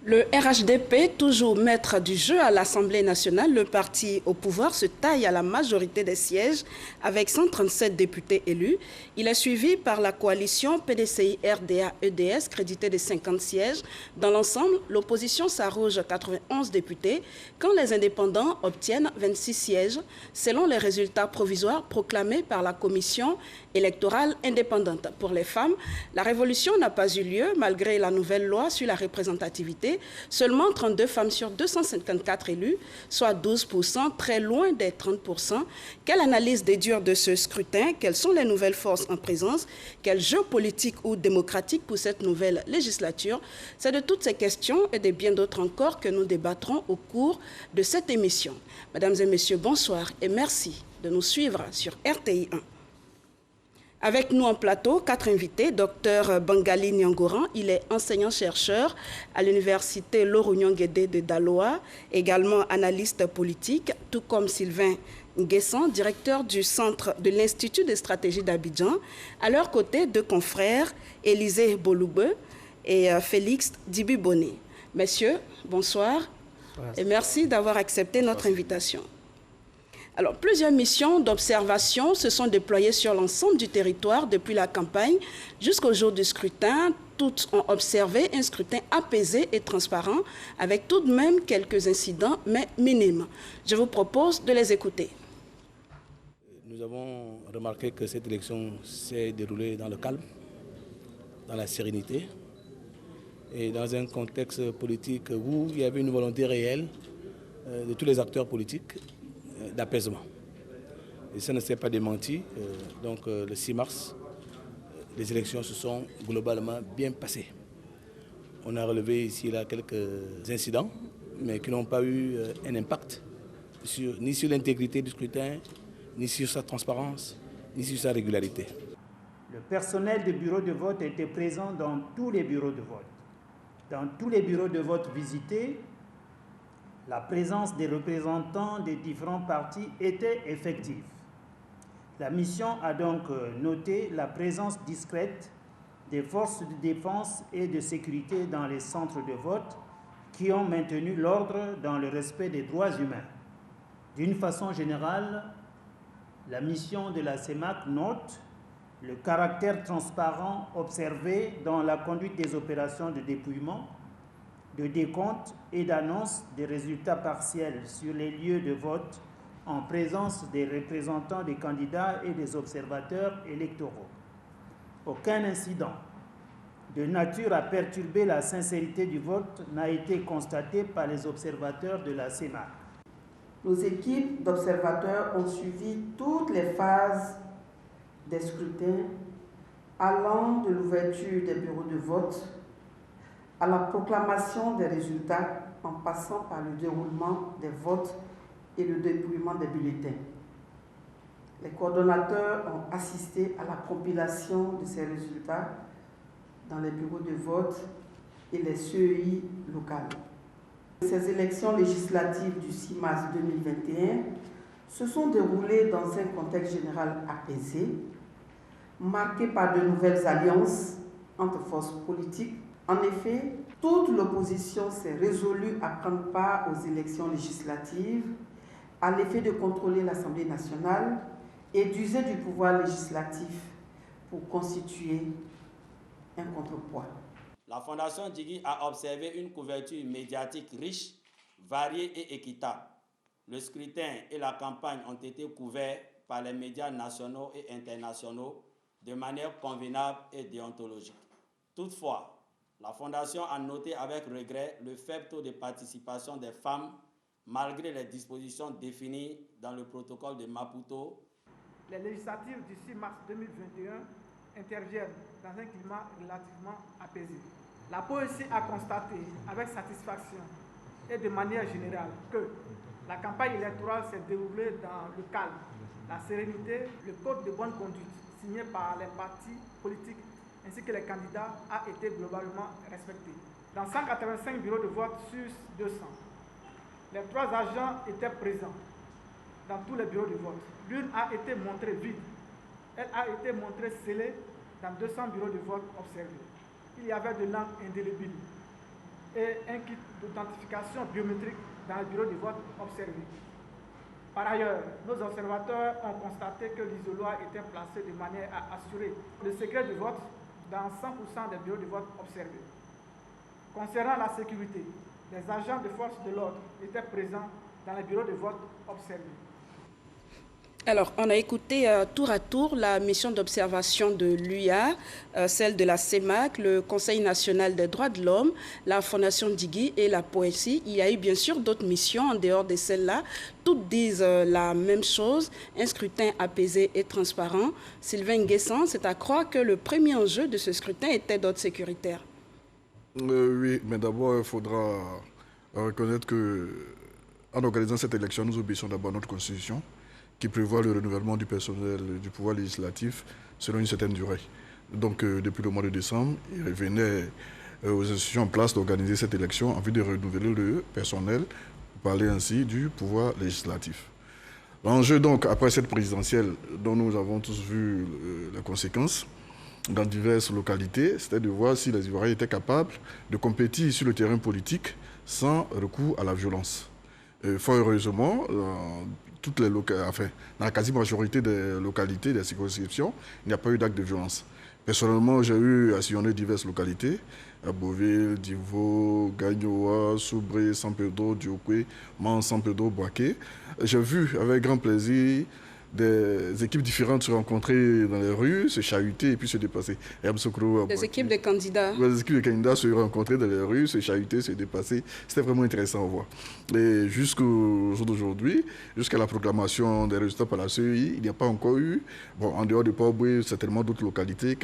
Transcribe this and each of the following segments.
Le RHDP, toujours maître du jeu à l'Assemblée nationale, le parti au pouvoir se taille à la majorité des sièges avec 137 députés élus. Il est suivi par la coalition PDCI-RDA-EDS, créditée de 50 sièges. Dans l'ensemble, l'opposition s'arroge 91 députés, quand les indépendants obtiennent 26 sièges, selon les résultats provisoires proclamés par la commission électorale indépendante. Pour les femmes, la révolution n'a pas eu lieu malgré la nouvelle loi sur la représentativité. Seulement 32 femmes sur 254 élus, soit 12%, très loin des 30%. Quelle analyse déduire de ce scrutin? Quelles sont les nouvelles forces en présence? Quel jeu politique ou démocratique pour cette nouvelle législature? C'est de toutes ces questions et de bien d'autres encore que nous débattrons au cours de cette émission. Mesdames et messieurs, bonsoir et merci de nous suivre sur RTI 1. Avec nous en plateau, 4 invités. Dr Bangali Nyangoran, il est enseignant-chercheur à l'université Lorounion-Guédé de Daloa, également analyste politique, tout comme Sylvain Nguessan, directeur du centre de l'Institut de stratégie d'Abidjan. À leur côté, 2 confrères, Élisée Boloube et Félix Dibi-Bonnet. Messieurs, bonsoir et merci d'avoir accepté notre invitation. Alors, plusieurs missions d'observation se sont déployées sur l'ensemble du territoire depuis la campagne jusqu'au jour du scrutin. Toutes ont observé un scrutin apaisé et transparent, avec tout de même quelques incidents, mais minimes. Je vous propose de les écouter. Nous avons remarqué que cette élection s'est déroulée dans le calme, dans la sérénité, et dans un contexte politique où il y avait une volonté réelle de tous les acteurs politiques d'apaisement. Et ça ne s'est pas démenti. Donc le 6 mars, les élections se sont globalement bien passées. On a relevé ici et là quelques incidents, mais qui n'ont pas eu un impact ni sur l'intégrité du scrutin, ni sur sa transparence, ni sur sa régularité. Le personnel des bureaux de vote était présent dans tous les bureaux de vote. Dans tous les bureaux de vote visités, la présence des représentants des différents partis était effective. La mission a donc noté la présence discrète des forces de défense et de sécurité dans les centres de vote qui ont maintenu l'ordre dans le respect des droits humains. D'une façon générale, la mission de la CEMAC note le caractère transparent observé dans la conduite des opérations de dépouillement, de décompte et d'annonce des résultats partiels sur les lieux de vote en présence des représentants des candidats et des observateurs électoraux. Aucun incident de nature à perturber la sincérité du vote n'a été constaté par les observateurs de la CEMAC. Nos équipes d'observateurs ont suivi toutes les phases des scrutins allant de l'ouverture des bureaux de vote à la proclamation des résultats en passant par le déroulement des votes et le dépouillement des bulletins. Les coordonnateurs ont assisté à la compilation de ces résultats dans les bureaux de vote et les CEI locales. Ces élections législatives du 6 mars 2021 se sont déroulées dans un contexte général apaisé, marqué par de nouvelles alliances entre forces politiques. En effet, toute l'opposition s'est résolue à prendre part aux élections législatives à l'effet de contrôler l'Assemblée nationale et d'user du pouvoir législatif pour constituer un contrepoids. La Fondation Djigui a observé une couverture médiatique riche, variée et équitable. Le scrutin et la campagne ont été couverts par les médias nationaux et internationaux de manière convenable et déontologique. Toutefois, la Fondation a noté avec regret le faible taux de participation des femmes malgré les dispositions définies dans le protocole de Maputo. Les législatives du 6 mars 2021 interviennent dans un climat relativement apaisé. La POEC a constaté avec satisfaction et de manière générale que la campagne électorale s'est déroulée dans le calme, la sérénité, le code de bonne conduite signé par les partis politiques ainsi que les candidats a été globalement respecté. Dans 185 bureaux de vote sur 200, les 3 agents étaient présents dans tous les bureaux de vote. L'une a été montrée vide. Elle a été montrée scellée dans 200 bureaux de vote observés. Il y avait de l'encre indélébile. et un kit d'authentification biométrique dans le bureau de vote observé. Par ailleurs, nos observateurs ont constaté que l'isoloir était placé de manière à assurer le secret du vote dans 100% des bureaux de vote observés. Concernant la sécurité, les agents de force de l'ordre étaient présents dans les bureaux de vote observés. Alors, on a écouté tour à tour la mission d'observation de l'UIA, celle de la CEMAC, le Conseil national des droits de l'homme, la Fondation Digui et la POESI. Il y a eu bien sûr d'autres missions en dehors de celles-là. Toutes disent la même chose, un scrutin apaisé et transparent. Sylvain Nguessan, c'est à croire que le premier enjeu de ce scrutin était d'ordre sécuritaire. Oui, mais d'abord, il faudra reconnaître qu'en organisant cette élection, nous obéissons d'abord à notre Constitution, qui prévoit le renouvellement du personnel du pouvoir législatif selon une certaine durée. Donc, depuis le mois de décembre, il revenait aux institutions en place d'organiser cette élection en vue de renouveler le personnel, pour parler ainsi du pouvoir législatif. L'enjeu, donc, après cette présidentielle, dont nous avons tous vu les conséquences, dans diverses localités, c'était de voir si les Ivoiriens étaient capables de compétir sur le terrain politique sans recours à la violence. Fort heureusement, dans la quasi-majorité des localités, des circonscriptions, il n'y a pas eu d'acte de violence. Personnellement, j'ai eu à sillonner diverses localités, à Beauville, Divo, Gagnoa, Soubré, San Pedro, Diokwe, Man, San Pedro, Boaké. J'ai vu avec grand plaisir des équipes différentes se rencontrer dans les rues, se chahuter et puis se dépasser. Des équipes de candidats. Les équipes de candidats se rencontrer dans les rues, se chahuter, se dépasser. C'était vraiment intéressant à voir. Et jusqu'au jour d'aujourd'hui, jusqu'à la proclamation des résultats par la CEI, il n'y a pas encore eu, en dehors de Port-Boué, certainement d'autres localités,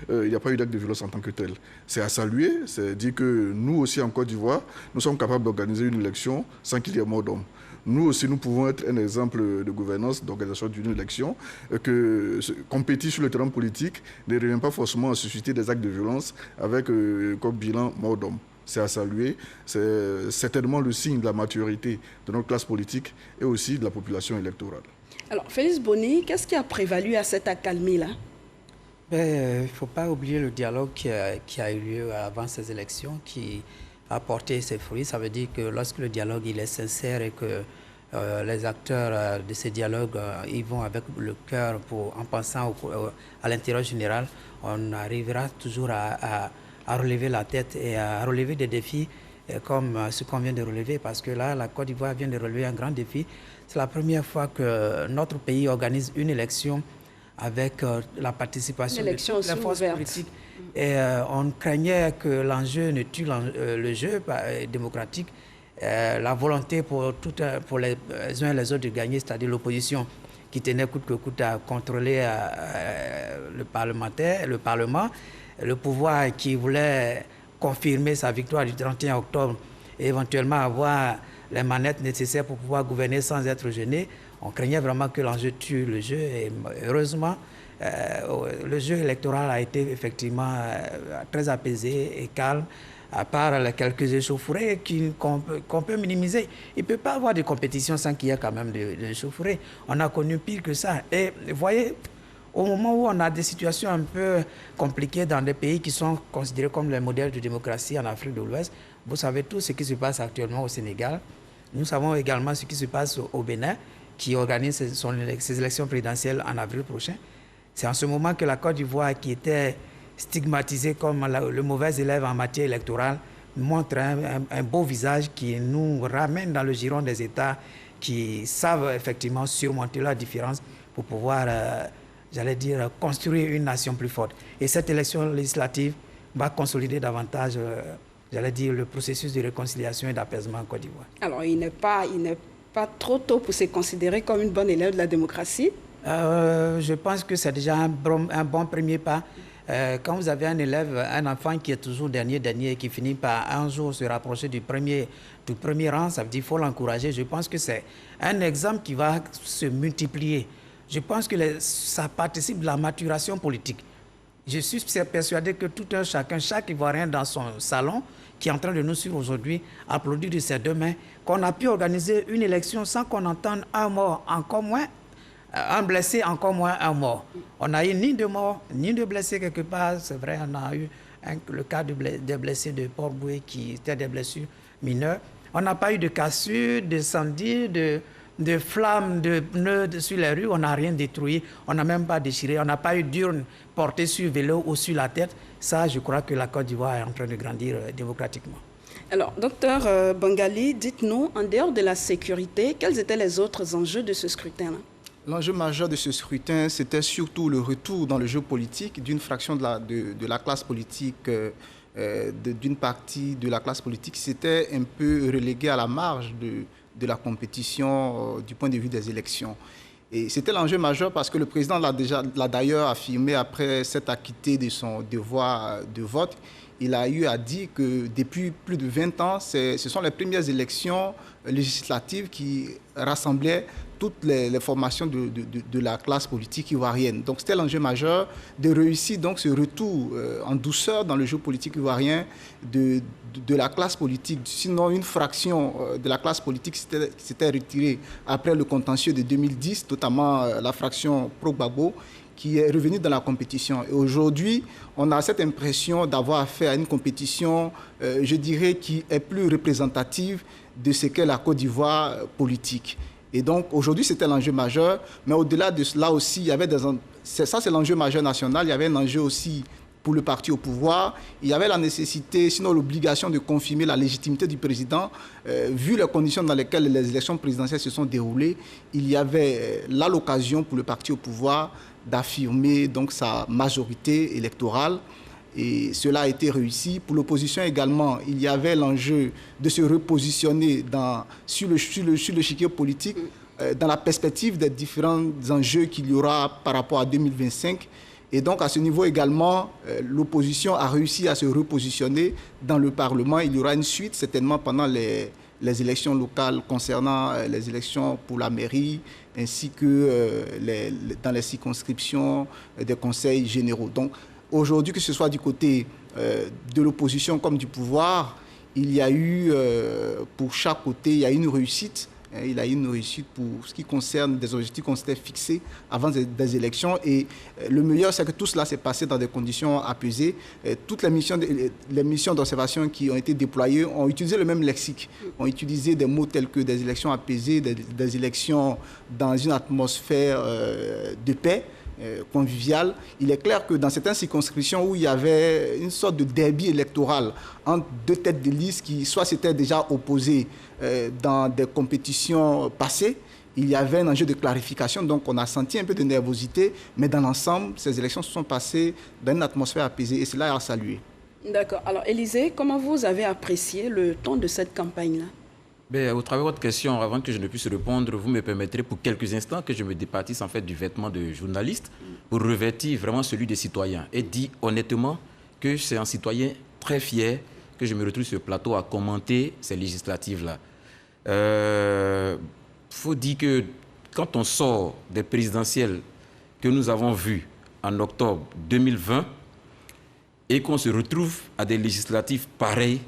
il n'y a pas eu d'acte de violence en tant que tel. C'est à saluer, c'est dire que nous aussi en Côte d'Ivoire, nous sommes capables d'organiser une élection sans qu'il y ait mort d'homme. Nous aussi, nous pouvons être un exemple de gouvernance, d'organisation d'une élection, que compétir sur le terrain politique ne revient pas forcément à susciter des actes de violence avec comme bilan mort d'homme. C'est à saluer, c'est certainement le signe de la maturité de notre classe politique et aussi de la population électorale. Alors, Félix Boni, qu'est-ce qui a prévalu à cette accalmie-là? Il ne faut pas oublier le dialogue qui a eu lieu avant ces élections, qui a porté ses fruits. Ça veut dire que lorsque le dialogue il est sincère et que les acteurs de ces dialogues ils vont avec le cœur en pensant à l'intérêt général, on arrivera toujours à relever la tête et à relever des défis comme ce qu'on vient de relever, parce que là, la Côte d'Ivoire vient de relever un grand défi. C'est la première fois que notre pays organise une élection avec la participation de toutes les forces politiques. Et on craignait que l'enjeu ne tue le jeu démocratique. La volonté pour les uns et les autres de gagner, c'est-à-dire l'opposition qui tenait coûte que coûte à contrôler le Parlement, le pouvoir qui voulait confirmer sa victoire du 31 octobre et éventuellement avoir les manettes nécessaires pour pouvoir gouverner sans être gêné. On craignait vraiment que l'enjeu tue le jeu et heureusement, le jeu électoral a été effectivement très apaisé et calme, à part les quelques échauffourées qu'on peut minimiser. Il ne peut pas avoir de compétition sans qu'il y ait quand même de échauffourées. On a connu pire que ça. Et vous voyez, au moment où on a des situations un peu compliquées dans des pays qui sont considérés comme les modèles de démocratie en Afrique de l'Ouest, vous savez tout ce qui se passe actuellement au Sénégal. Nous savons également ce qui se passe au Bénin, qui organise ses élections présidentielles en avril prochain. C'est en ce moment que la Côte d'Ivoire, qui était stigmatisée comme le mauvais élève en matière électorale, montre un beau visage qui nous ramène dans le giron des États qui savent effectivement surmonter leurs différences pour pouvoir, j'allais dire, construire une nation plus forte. Et cette élection législative va consolider davantage, j'allais dire, le processus de réconciliation et d'apaisement en Côte d'Ivoire. Alors, il n'est pas trop tôt pour se considérer comme une bonne élève de la démocratie? Je pense que c'est déjà un bon premier pas. Quand vous avez un élève, un enfant qui est toujours dernier et qui finit par un jour se rapprocher du premier rang, ça veut dire qu'il faut l'encourager. Je pense que c'est un exemple qui va se multiplier. Je pense que ça participe de la maturation politique. Je suis persuadé que tout un chacun, chaque Ivoirien dans son salon, qui est en train de nous suivre aujourd'hui, applaudit de ses deux mains, qu'on a pu organiser une élection sans qu'on entende un mort, encore moins un blessé, encore moins un mort. On n'a eu ni de mort, ni de blessé quelque part. C'est vrai, on a eu le cas des blessés de Port-Boué qui étaient des blessures mineures. On n'a pas eu de cassures, d'incendies, de flammes, de pneus sur les rues. On n'a rien détruit, on n'a même pas déchiré, on n'a pas eu d'urne portée sur vélo ou sur la tête. Ça, je crois que la Côte d'Ivoire est en train de grandir démocratiquement. Alors, docteur Bangali, dites-nous, en dehors de la sécurité, quels étaient les autres enjeux de ce scrutin-là? L'enjeu majeur de ce scrutin, c'était surtout le retour dans le jeu politique d'une fraction de la classe politique, d'une partie de la classe politique qui s'était un peu reléguée à la marge de la compétition du point de vue des élections. Et c'était l'enjeu majeur parce que le président l'a d'ailleurs affirmé après s'être acquitté de son devoir de vote. Il a eu à dire que depuis plus de 20 ans, ce sont les premières élections législatives qui rassemblaient toutes les formations de la classe politique ivoirienne. Donc c'était l'enjeu majeur de réussir donc ce retour en douceur dans le jeu politique ivoirien de la classe politique. Sinon, une fraction de la classe politique s'était retirée après le contentieux de 2010, notamment la fraction pro-Gbagbo, qui est revenue dans la compétition. Et aujourd'hui, on a cette impression d'avoir affaire à une compétition, je dirais, qui est plus représentative de ce qu'est la Côte d'Ivoire politique. Et donc, aujourd'hui, c'était l'enjeu majeur. Mais au-delà de cela aussi, il y avait ça, c'est l'enjeu majeur national. Il y avait un enjeu aussi pour le parti au pouvoir. Il y avait la nécessité, sinon l'obligation de confirmer la légitimité du président. Vu les conditions dans lesquelles les élections présidentielles se sont déroulées, il y avait là l'occasion pour le parti au pouvoir d'affirmer donc sa majorité électorale. Et cela a été réussi. Pour l'opposition également, il y avait l'enjeu de se repositionner sur le chiquier politique dans la perspective des différents enjeux qu'il y aura par rapport à 2025. Et donc, à ce niveau également, l'opposition a réussi à se repositionner dans le Parlement. Il y aura une suite, certainement, pendant les élections locales concernant les élections pour la mairie, ainsi que dans les circonscriptions des conseils généraux. Donc, aujourd'hui, que ce soit du côté de l'opposition comme du pouvoir, il y a eu, pour chaque côté, il y a une réussite. Il a eu une réussite pour ce qui concerne des objectifs qu'on s'était fixés avant des élections. Et le meilleur, c'est que tout cela s'est passé dans des conditions apaisées. Toutes les missions d'observation qui ont été déployées ont utilisé le même lexique, ont utilisé des mots tels que des élections apaisées, des élections dans une atmosphère de paix, convivial. Il est clair que dans certaines circonscriptions où il y avait une sorte de derby électoral entre deux têtes de liste qui soit s'étaient déjà opposées dans des compétitions passées, il y avait un enjeu de clarification, donc on a senti un peu de nervosité, mais dans l'ensemble, ces élections se sont passées dans une atmosphère apaisée et cela est à saluer. D'accord. Alors, Élisée, comment vous avez apprécié le ton de cette campagne-là? Au travers de votre question, avant que je ne puisse répondre, vous me permettrez pour quelques instants que je me départisse en fait du vêtement de journaliste pour revêtir vraiment celui des citoyens et dire honnêtement que c'est un citoyen très fier que je me retrouve sur le plateau à commenter ces législatives-là. Faut dire que quand on sort des présidentielles que nous avons vues en octobre 2020 et qu'on se retrouve à des législatives pareilles,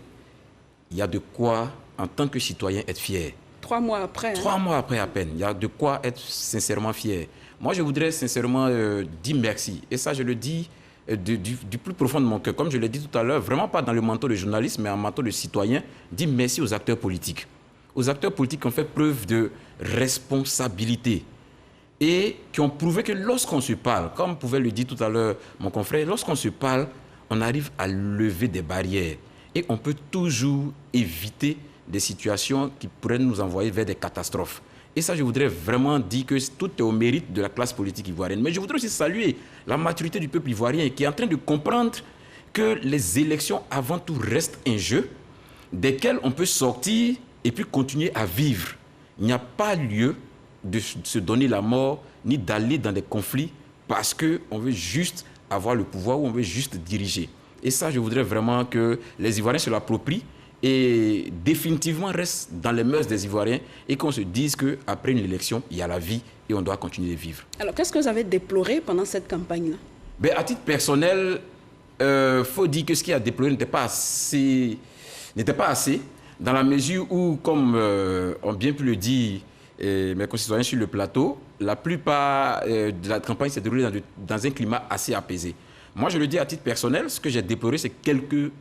il y a de quoi en tant que citoyen, être fier. 3 mois après. 3 mois après à peine. Il y a de quoi être sincèrement fier. Moi, je voudrais sincèrement dire merci. Et ça, je le dis du plus profond de mon cœur. Comme je l'ai dit tout à l'heure, vraiment pas dans le manteau de journaliste, mais en manteau de citoyen, dire merci aux acteurs politiques. Aux acteurs politiques qui ont fait preuve de responsabilité et qui ont prouvé que lorsqu'on se parle, comme pouvait le dire tout à l'heure mon confrère, lorsqu'on se parle, on arrive à lever des barrières. Et on peut toujours éviter des situations qui pourraient nous envoyer vers des catastrophes. Et ça, je voudrais vraiment dire que tout est au mérite de la classe politique ivoirienne. Mais je voudrais aussi saluer la maturité du peuple ivoirien qui est en train de comprendre que les élections, avant tout, restent un jeu desquels on peut sortir et puis continuer à vivre. Il n'y a pas lieu de se donner la mort ni d'aller dans des conflits parce qu'on veut juste avoir le pouvoir ou on veut juste diriger. Et ça, je voudrais vraiment que les Ivoiriens se l'approprient et définitivement restent dans les mœurs des Ivoiriens et qu'on se dise qu'après une élection, il y a la vie et on doit continuer de vivre. Alors, qu'est-ce que vous avez déploré pendant cette campagne-là? À titre personnel, faut dire que ce qui a déploré n'était pas assez, dans la mesure où, comme ont bien pu le dire mes concitoyens sur le plateau, la plupart de la campagne s'est déroulée dans un climat assez apaisé. Moi, je le dis à titre personnel, ce que j'ai déploré, c'est quelques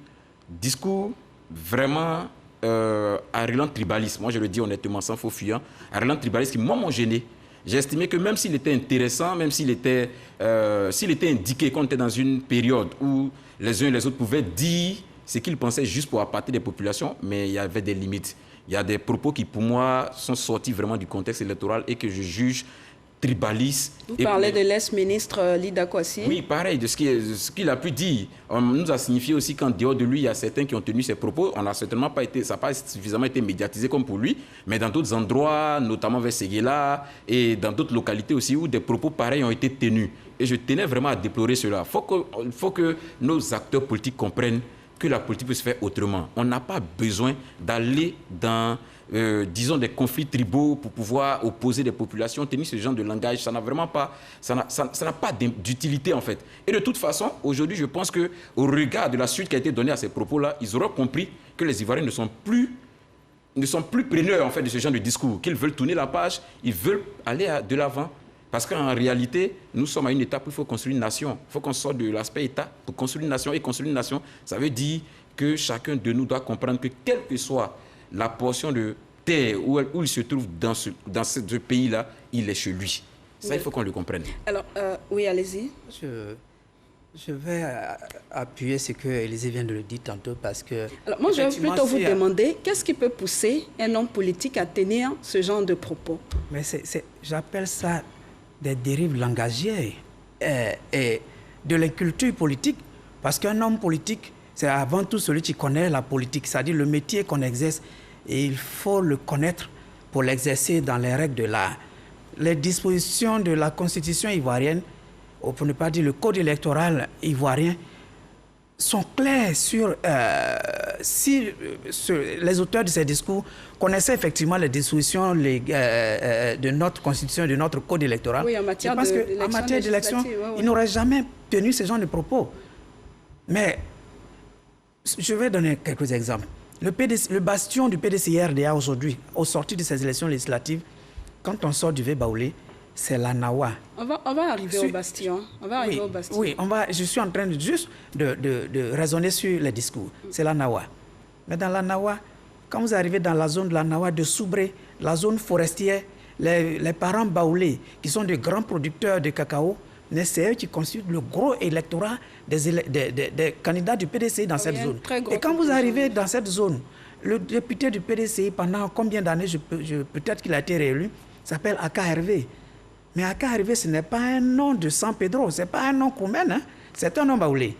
discours vraiment à relance tribaliste. Moi, je le dis honnêtement, sans faux fuyant, à relance tribaliste qui, moi, m'ont gêné. J'ai estimé que même s'il était intéressant, même s'il était indiqué qu'on était dans une période où les uns et les autres pouvaient dire ce qu'ils pensaient juste pour appâter des populations, mais il y avait des limites. Il y a des propos qui, pour moi, sont sortis vraiment du contexte électoral et que je juge tribalistes. Vous parlez de l'ex-ministre Lida Kwasi. Oui, pareil, de ce qu'il a pu dire. On nous a signifié aussi qu'en dehors de lui, il y a certains qui ont tenu ses propos. On n'a certainement pas été, ça n'a pas suffisamment été médiatisé comme pour lui, mais dans d'autres endroits, notamment vers Séguéla et dans d'autres localités aussi, où des propos pareils ont été tenus. Et je tenais vraiment à déplorer cela. Il faut que nos acteurs politiques comprennent que la politique peut se faire autrement. On n'a pas besoin d'aller dans, disons, des conflits tribaux pour pouvoir opposer des populations. Tenir ce genre de langage, ça n'a vraiment pas, ça n'a pas d'utilité en fait. Et de toute façon, aujourd'hui, je pense qu'au regard de la suite qui a été donnée à ces propos-là, ils auront compris que les Ivoiriens ne sont plus preneurs en fait de ce genre de discours, qu'ils veulent tourner la page, ils veulent aller de l'avant. Parce qu'en réalité, nous sommes à une étape où il faut construire une nation. Il faut qu'on sorte de l'aspect État pour construire une nation. Et construire une nation, ça veut dire que chacun de nous doit comprendre que quelle que soit la portion de terre où il se trouve dans ce pays-là, il est chez lui. Ça, il faut qu'on le comprenne. Alors, oui, allez-y. Je vais appuyer ce que Élisée vient de le dire tantôt parce que... Alors, moi, je vais plutôt vous demander, qu'est-ce qui peut pousser un homme politique à tenir ce genre de propos? Mais j'appelle ça des dérives langagières et de la culture politique. Parce qu'un homme politique, c'est avant tout celui qui connaît la politique, c'est-à-dire le métier qu'on exerce. Et il faut le connaître pour l'exercer dans les règles de l'art. Les dispositions de la Constitution ivoirienne, pour ne pas dire le code électoral ivoirien, sont clairs sur si les auteurs de ces discours connaissaient effectivement les dispositions de notre Constitution et de notre code électoral. Oui, en matière d'élection, ils n'auraient jamais tenu ce genre de propos. Mais je vais donner quelques exemples. Le bastion du PDCI-RDA aujourd'hui, au sortir de ces élections législatives, quand on sort du Vébaoulé, c'est la Nawa. On va arriver au bastion. Oui, je suis en train de raisonner sur les discours. C'est la Nawa. Mais dans la Nawa, quand vous arrivez dans la zone de la Nawa de Soubré, la zone forestière, les parents baoulés, qui sont de grands producteurs de cacao, c'est eux qui constituent le gros électorat des candidats du PDCI dans cette zone. Et quand vous arrivez dans cette zone, le député du PDCI, pendant combien d'années, peut-être qu'il a été réélu, s'appelle Aka Hervé. Mais Aka Hervé, ce n'est pas un nom de San Pedro, ce n'est pas un nom koumen, hein? C'est un nom baoulé.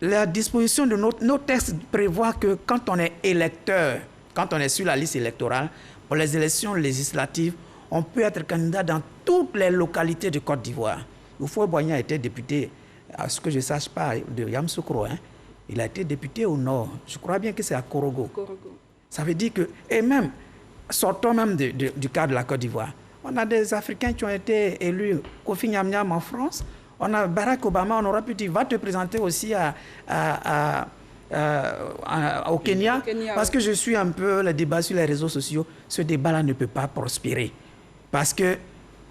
La disposition de nos textes prévoit que quand on est électeur, quand on est sur la liste électorale, pour les élections législatives, on peut être candidat dans toutes les localités de Côte d'Ivoire. Oufoué-Boigny a été député, à ce que je ne sache pas, de Yamoussoukro. Hein? Il a été député au nord. Je crois bien que c'est à Korogo. Ça veut dire que, et même, sortons même du cadre de la Côte d'Ivoire. On a des Africains qui ont été élus, Kofi Nyam en France. On a Barack Obama, on aurait pu dire, va te présenter aussi au Kenya. Parce que je suis un peu le débat sur les réseaux sociaux. Ce débat-là ne peut pas prospérer. Parce que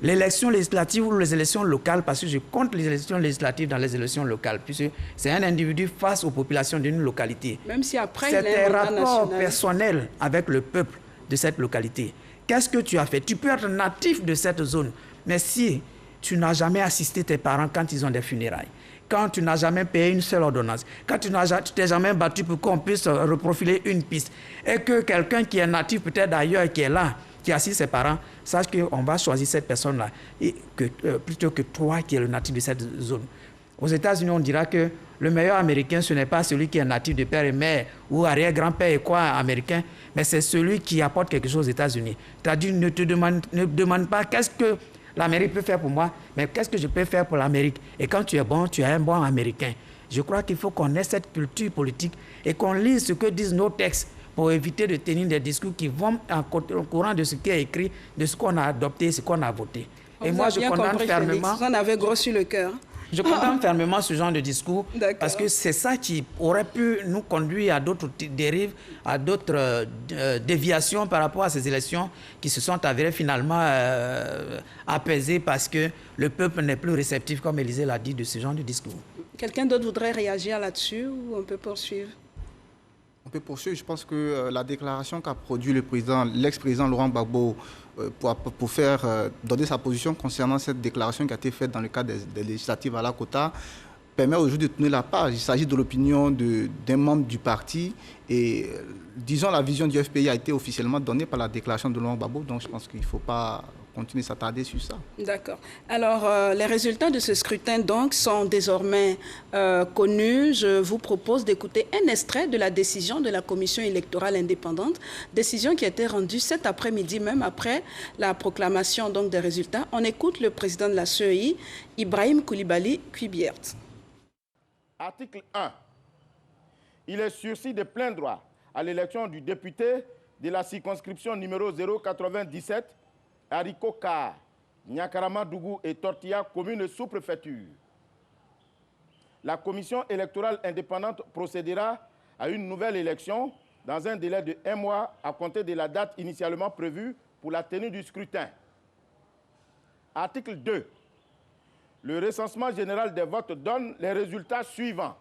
l'élection législative ou les élections locales, parce que je compte les élections législatives dans les élections locales, puisque c'est un individu face aux populations d'une localité. Même si après, c'est un rapport personnel avec le peuple de cette localité. Qu'est-ce que tu as fait? Tu peux être natif de cette zone, mais si tu n'as jamais assisté tes parents quand ils ont des funérailles, quand tu n'as jamais payé une seule ordonnance, quand tu t'es jamais battu pour qu'on puisse reprofiler une piste, et que quelqu'un qui est natif peut-être d'ailleurs, qui est là, qui assiste ses parents, sache qu'on va choisir cette personne-là, plutôt que toi qui es le natif de cette zone. Aux États-Unis, on dira que le meilleur Américain, ce n'est pas celui qui est natif de père et mère ou arrière-grand-père et quoi américain, mais c'est celui qui apporte quelque chose aux États-Unis. C'est-à-dire, ne demande pas qu'est-ce que l'Amérique peut faire pour moi, mais qu'est-ce que je peux faire pour l'Amérique. Et quand tu es bon, tu es un bon Américain. Je crois qu'il faut qu'on ait cette culture politique et qu'on lise ce que disent nos textes pour éviter de tenir des discours qui vont au courant de ce qui est écrit, de ce qu'on a adopté, ce qu'on a voté. Et moi, je condamne fermement. Vous en avez gros sur le cœur. Je condamne fermement ce genre de discours parce que c'est ça qui aurait pu nous conduire à d'autres dérives, à d'autres déviations par rapport à ces élections qui se sont avérées finalement apaisées parce que le peuple n'est plus réceptif, comme Élisée l'a dit, de ce genre de discours. Quelqu'un d'autre voudrait réagir là-dessus ou on peut poursuivre? On peut poursuivre. Je pense que la déclaration qu'a produit l'ex-président Laurent Gbagbo pour donner sa position concernant cette déclaration qui a été faite dans le cadre des législatives à la Kota permet aujourd'hui de tenir la page. Il s'agit de l'opinion d'un membre du parti et, disons, la vision du FPI a été officiellement donnée par la déclaration de Laurent Gbagbo, donc je pense qu'il ne faut pas continuer à s'attarder sur ça. D'accord. Alors, les résultats de ce scrutin donc sont désormais connus. Je vous propose d'écouter un extrait de la décision de la Commission électorale indépendante, décision qui a été rendue cet après-midi même après la proclamation donc des résultats. On écoute le président de la CEI, Ibrahim Koulibaly Kuibiert. Article 1. Il est sursis de plein droit à l'élection du député de la circonscription numéro 097, Hariko Ka, Nyakarama Dougou et Tortilla, commune sous-préfecture. La commission électorale indépendante procédera à une nouvelle élection dans un délai de 1 mois à compter de la date initialement prévue pour la tenue du scrutin. Article 2. Le recensement général des votes donne les résultats suivants.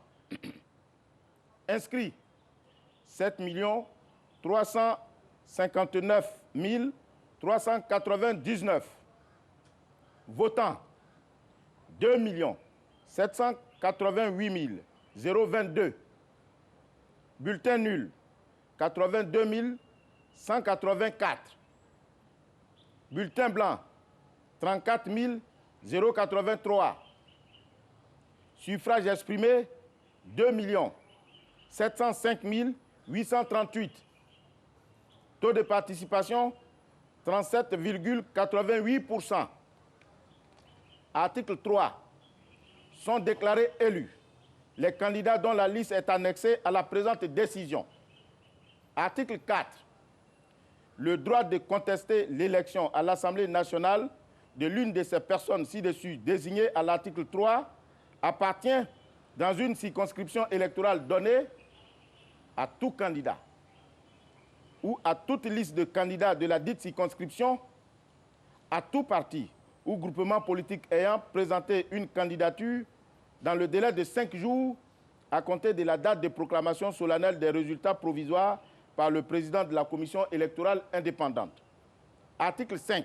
Inscrits 7 359 399. Votants 2 788 022. Bulletins nuls 82 184. Bulletins blancs 34 083. Suffrages exprimés 2 705 838. Taux de participation 37,88%. Article 3. Sont déclarés élus les candidats dont la liste est annexée à la présente décision. Article 4. Le droit de contester l'élection à l'Assemblée nationale de l'une de ces personnes ci-dessus désignées à l'article 3 appartient dans une circonscription électorale donnée à tout candidat ou à toute liste de candidats de la dite circonscription, à tout parti ou groupement politique ayant présenté une candidature dans le délai de 5 jours à compter de la date de proclamation solennelle des résultats provisoires par le président de la commission électorale indépendante. Article 5.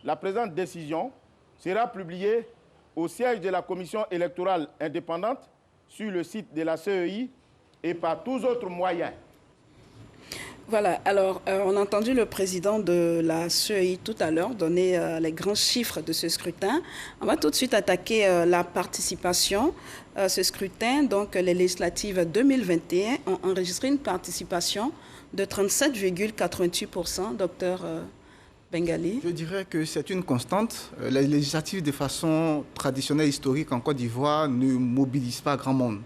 La présente décision sera publiée au siège de la commission électorale indépendante sur le site de la CEI et par tous autres moyens. Voilà, alors on a entendu le président de la CEI tout à l'heure donner les grands chiffres de ce scrutin. On va tout de suite attaquer la participation. Ce scrutin, donc les législatives 2021, ont enregistré une participation de 37,88%. Docteur Bengali. Je dirais que c'est une constante. Les législatives, de façon traditionnelle, historique en Côte d'Ivoire, ne mobilisent pas grand monde.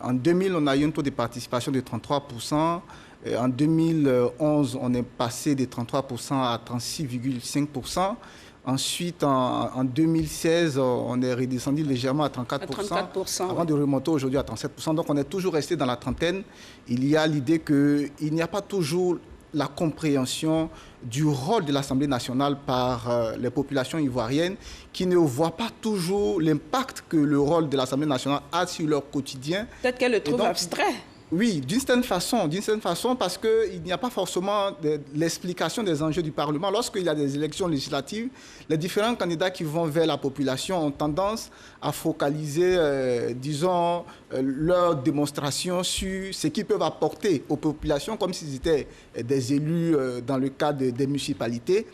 En 2000, on a eu un taux de participation de 33%. En 2011, on est passé de 33% à 36,5%. Ensuite, en 2016, on est redescendu légèrement à 34%, avant de remonter aujourd'hui à 37%. Donc, on est toujours resté dans la trentaine. Il y a l'idée qu'il n'y a pas toujours la compréhension du rôle de l'Assemblée nationale par les populations ivoiriennes qui ne voient pas toujours l'impact que le rôle de l'Assemblée nationale a sur leur quotidien. Peut-être qu'elle le trouve abstrait. Oui, d'une certaine façon, parce qu'il n'y a pas forcément l'explication des enjeux du Parlement. Lorsqu'il y a des élections législatives, les différents candidats qui vont vers la population ont tendance à focaliser, disons, leur démonstration sur ce qu'ils peuvent apporter aux populations, comme s'ils étaient des élus dans le cadre des municipalités.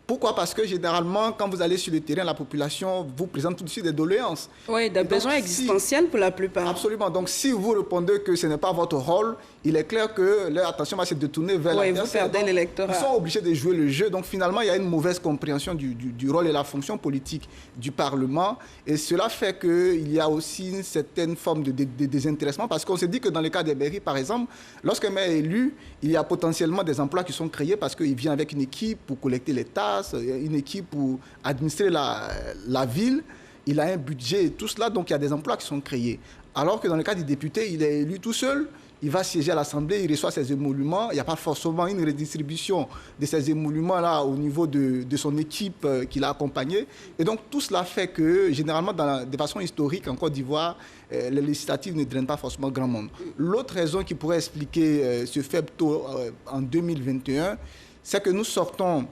Pourquoi? Parce que généralement, quand vous allez sur le terrain, la population vous présente tout de suite des doléances. Oui, des besoins existentiels pour la plupart. Absolument. Donc, si vous répondez que ce n'est pas votre rôle, il est clair que leur attention va se détourner vers la personne. Vous perdez l'électorat. Ils sont obligés de jouer le jeu. Donc, finalement, il y a une mauvaise compréhension du rôle et la fonction politique du Parlement. Et cela fait qu'il y a aussi une certaine forme de désintéressement. Parce qu'on se dit que dans le cas des mairies, par exemple, lorsqu'un maire est élu, il y a potentiellement des emplois qui sont créés parce qu'il vient avec une équipe pour collecter les tasses, une équipe pour administrer la ville. Il a un budget et tout cela. Donc, il y a des emplois qui sont créés. Alors que dans le cas du député, il est élu tout seul. il va siéger à l'Assemblée, il reçoit ses émoluments, il n'y a pas forcément une redistribution de ces émoluments-là au niveau de son équipe qui l'a accompagné. Et donc tout cela fait que, généralement, de façon historique, en Côte d'Ivoire, les législatives ne drainent pas forcément grand monde. L'autre raison qui pourrait expliquer ce faible taux en 2021, c'est que nous sortons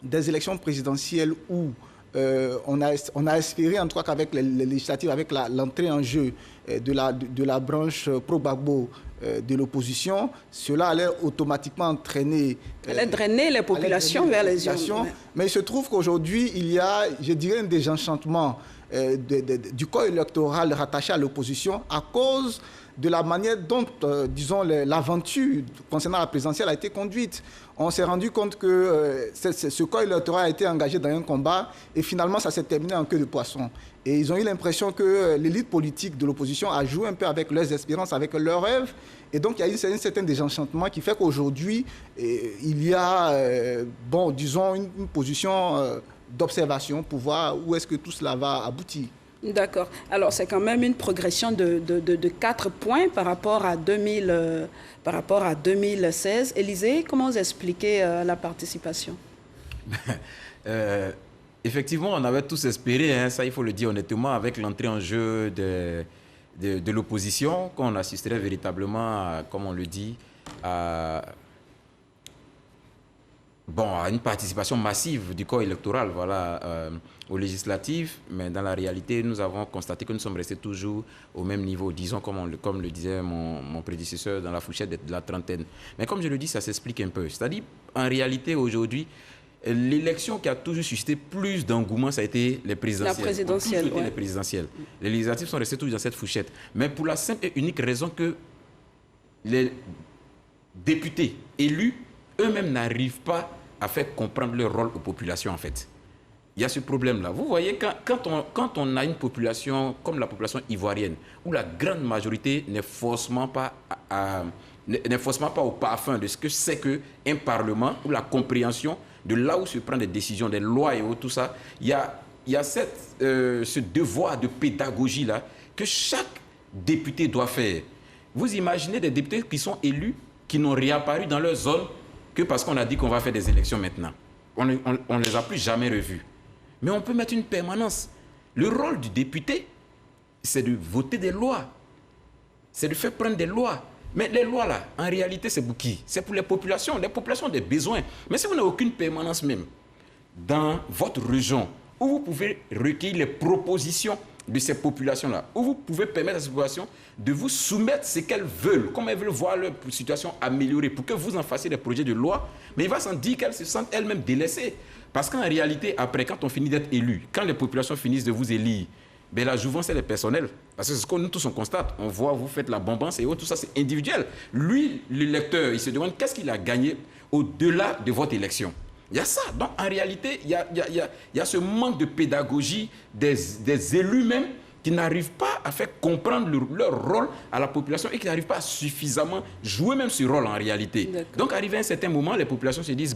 des élections présidentielles où on a espéré, en tout cas qu'avec les législatives, avec l'entrée en jeu de la branche pro-Gbagbo de l'opposition, cela allait automatiquement entraîner... allait drainer les populations vers les urnes. Mais il se trouve qu'aujourd'hui, il y a, je dirais, un désenchantement du corps électoral rattaché à l'opposition à cause de la manière dont, disons, l'aventure concernant la présidentielle a été conduite. On s'est rendu compte que ce corps électoral a été engagé dans un combat et finalement, ça s'est terminé en queue de poisson. Et ils ont eu l'impression que l'élite politique de l'opposition a joué un peu avec leurs espérances, avec leurs rêves. Et donc, il y a un certain désenchantement qui fait qu'aujourd'hui, il y a, disons, une position d'observation pour voir où est-ce que tout cela va aboutir. D'accord. Alors, c'est quand même une progression de 4 points par rapport à 2016. Élisée, comment vous expliquez la participation? Effectivement, on avait tous espéré, hein, ça il faut le dire honnêtement, avec l'entrée en jeu de l'opposition, qu'on assisterait véritablement, comme on le dit, à une participation massive du corps électoral, voilà, aux législatives, mais dans la réalité, nous avons constaté que nous sommes restés toujours au même niveau, disons, comme le disait mon prédécesseur, dans la fourchette de la trentaine. Mais comme je le dis, ça s'explique un peu. C'est-à-dire, en réalité, aujourd'hui, l'élection qui a toujours suscité plus d'engouement, ça a été les présidentielles. La présidentielle, les présidentielles. Les législatives sont restées toujours dans cette fourchette. Mais pour la simple et unique raison que les députés élus eux-mêmes n'arrivent pas à faire comprendre leur rôle aux populations, en fait. Il y a ce problème-là. Vous voyez, quand on a une population comme la population ivoirienne, où la grande majorité n'est forcément pas au parfum de ce que c'est qu'un parlement, ou la compréhension de là où se prennent des décisions, des lois et tout ça, il y a ce devoir de pédagogie-là que chaque député doit faire. Vous imaginez des députés qui sont élus, qui n'ont réapparu dans leur zone que parce qu'on a dit qu'on va faire des élections maintenant. On ne les a plus jamais revus. Mais on peut mettre une permanence. Le rôle du député, c'est de voter des lois. C'est de faire prendre des lois. Mais les lois, là, en réalité, c'est pour qui? C'est pour les populations. Les populations ont des besoins. Mais si vous n'avez aucune permanence même dans votre région, où vous pouvez recueillir les propositions de ces populations-là, où vous pouvez permettre à ces populations de vous soumettre ce qu'elles veulent, comment elles veulent voir leur situation améliorée, pour que vous en fassiez des projets de loi, mais il va sans dire qu'elles se sentent elles-mêmes délaissées. Parce qu'en réalité, après, quand on finit d'être élu, quand les populations finissent de vous élire, ben la jouvence, elle est personnelle. Parce que c'est ce que nous tous on constate. On voit, vous faites la bombance et tout ça, c'est individuel. Lui, l'électeur, il se demande qu'est-ce qu'il a gagné au-delà de votre élection. Il y a ça. Donc, en réalité, il y a ce manque de pédagogie des élus même qui n'arrivent pas à faire comprendre leur rôle à la population et qui n'arrivent pas à suffisamment jouer même ce rôle en réalité. Donc, arrivé à un certain moment, les populations se disent,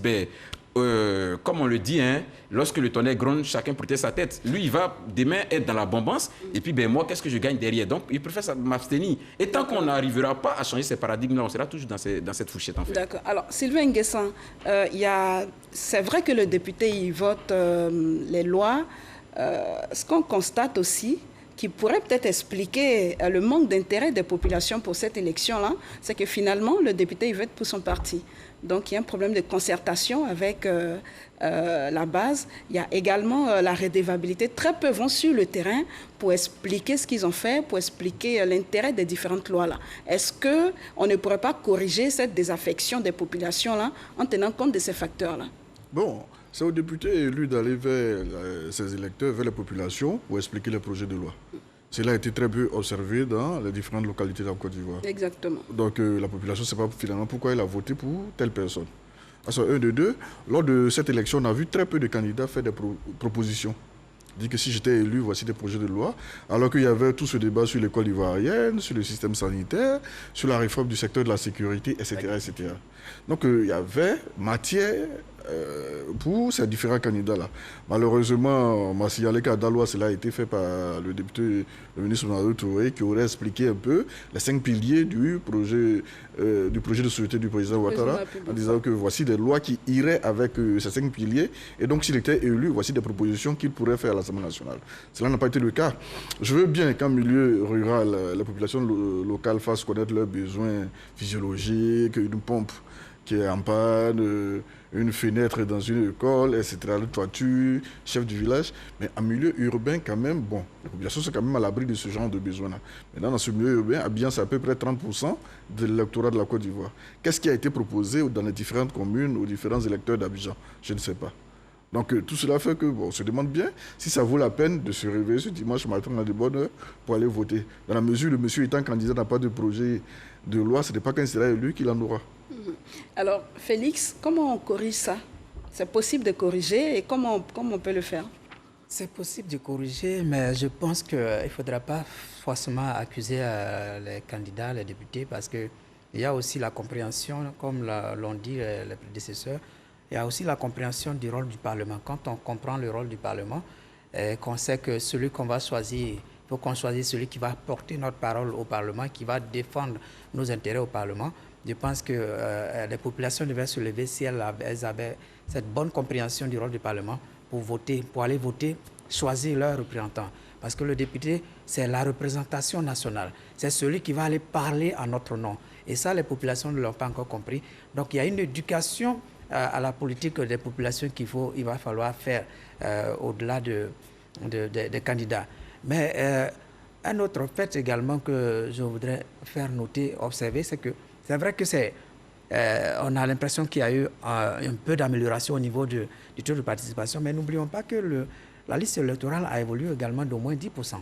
comme on le dit, hein, lorsque le tonnerre gronde, chacun protège sa tête. Lui, il va demain être dans la bombance et puis moi, qu'est-ce que je gagne derrière? Donc, il préfère m'abstenir. Et tant qu'on n'arrivera pas à changer ces paradigmes-là, on sera toujours dans cette fourchette, en fait. D'accord. Alors, Sylvain Nguessan, c'est vrai que le député, il vote les lois. Ce qu'on constate aussi, qui pourrait peut-être expliquer le manque d'intérêt des populations pour cette élection-là, c'est que finalement, le député, il vote pour son parti. Donc, il y a un problème de concertation avec la base. Il y a également la redevabilité. Très peu vont sur le terrain pour expliquer ce qu'ils ont fait, pour expliquer l'intérêt des différentes lois-là. Est-ce qu'on ne pourrait pas corriger cette désaffection des populations-là en tenant compte de ces facteurs-là? Bon, c'est aux députés élus d'aller vers ces électeurs, vers la population, pour expliquer les projets de loi. Cela a été très peu observé dans les différentes localités de la Côte d'Ivoire. Exactement. Donc la population ne sait pas finalement pourquoi elle a voté pour telle personne. Alors, un de deux, lors de cette élection, on a vu très peu de candidats faire des propositions. Dit que si j'étais élu, voici des projets de loi, alors qu'il y avait tout ce débat sur l'école ivoirienne, sur le système sanitaire, sur la réforme du secteur de la sécurité, etc. etc. Donc il y avait matière pour ces différents candidats-là. Malheureusement, on m'a signalé qu'à Daloa, cela a été fait par le député, le ministre Mamadou Touré, qui aurait expliqué un peu les 5 piliers du projet de société du président Ouattara, en disant que voici des lois qui iraient avec ces 5 piliers. Et donc, s'il était élu, voici des propositions qu'il pourrait faire à l'Assemblée nationale. Cela n'a pas été le cas. Je veux bien qu'en milieu rural, les populations locales fassent connaître leurs besoins physiologiques, une pompe qui est en panne, une fenêtre dans une école, etc., le toiture, chef du village. Mais en milieu urbain, quand même, bon, les populations sont quand même à l'abri de ce genre de besoins-là. Maintenant, dans ce milieu urbain, Abidjan, c'est à peu près 30% de l'électorat de la Côte d'Ivoire. Qu'est-ce qui a été proposé dans les différentes communes aux différents électeurs d'Abidjan? Je ne sais pas. Donc tout cela fait que on se demande bien si ça vaut la peine de se réveiller ce dimanche matin à de bonne heure pour aller voter. Dans la mesure où le monsieur étant candidat n'a pas de projet de loi, ce n'est pas quand il sera élu qu'il en aura. Alors Félix, comment on corrige ça? C'est possible de corriger et comment on peut le faire? C'est possible de corriger, mais je pense qu'il ne faudra pas forcément accuser les candidats, les députés, parce qu'il y a aussi la compréhension, comme l'ont dit les prédécesseurs, il y a aussi la compréhension du rôle du Parlement. Quand on comprend le rôle du Parlement, qu'on sait que celui qu'on va choisir, il faut qu'on choisisse celui qui va porter notre parole au Parlement, qui va défendre nos intérêts au Parlement. Je pense que les populations devaient se lever si elles avaient cette bonne compréhension du rôle du Parlement pour voter, pour aller voter, choisir leurs représentants. Parce que le député, c'est la représentation nationale. C'est celui qui va aller parler en notre nom. Et ça, les populations ne l'ont pas encore compris. Donc, il y a une éducation à la politique des populations il va falloir faire au-delà des candidats. Mais un autre fait également que je voudrais faire noter, observer, c'est que c'est vrai que on a l'impression qu'il y a eu un peu d'amélioration au niveau du taux de participation, mais n'oublions pas que la liste électorale a évolué également d'au moins 10%.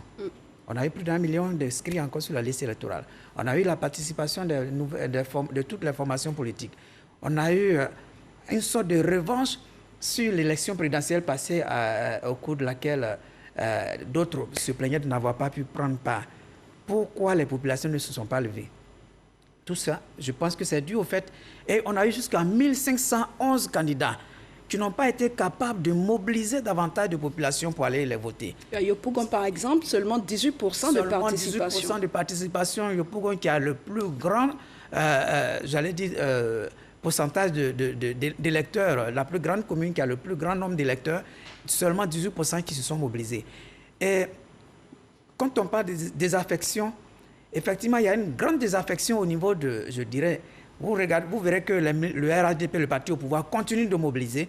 On a eu plus d'1 million d'inscrits encore sur la liste électorale. On a eu la participation de toutes les formations politiques. On a eu une sorte de revanche sur l'élection présidentielle passée au cours de laquelle d'autres se plaignaient de n'avoir pas pu prendre part. Pourquoi les populations ne se sont pas levées? Tout ça, je pense que c'est dû au fait... Et on a eu jusqu'à 1511 candidats qui n'ont pas été capables de mobiliser davantage de populations pour aller les voter. À Yopougon, par exemple, seulement 18% de participation. Seulement 18% de participation. Yopougon qui a le plus grand, pourcentage d'électeurs, la plus grande commune qui a le plus grand nombre d'électeurs, seulement 18% qui se sont mobilisés. Et quand on parle de désaffection, effectivement, il y a une grande désaffection au niveau de, je dirais, vous verrez que le RHDP, le parti au pouvoir, continue de mobiliser.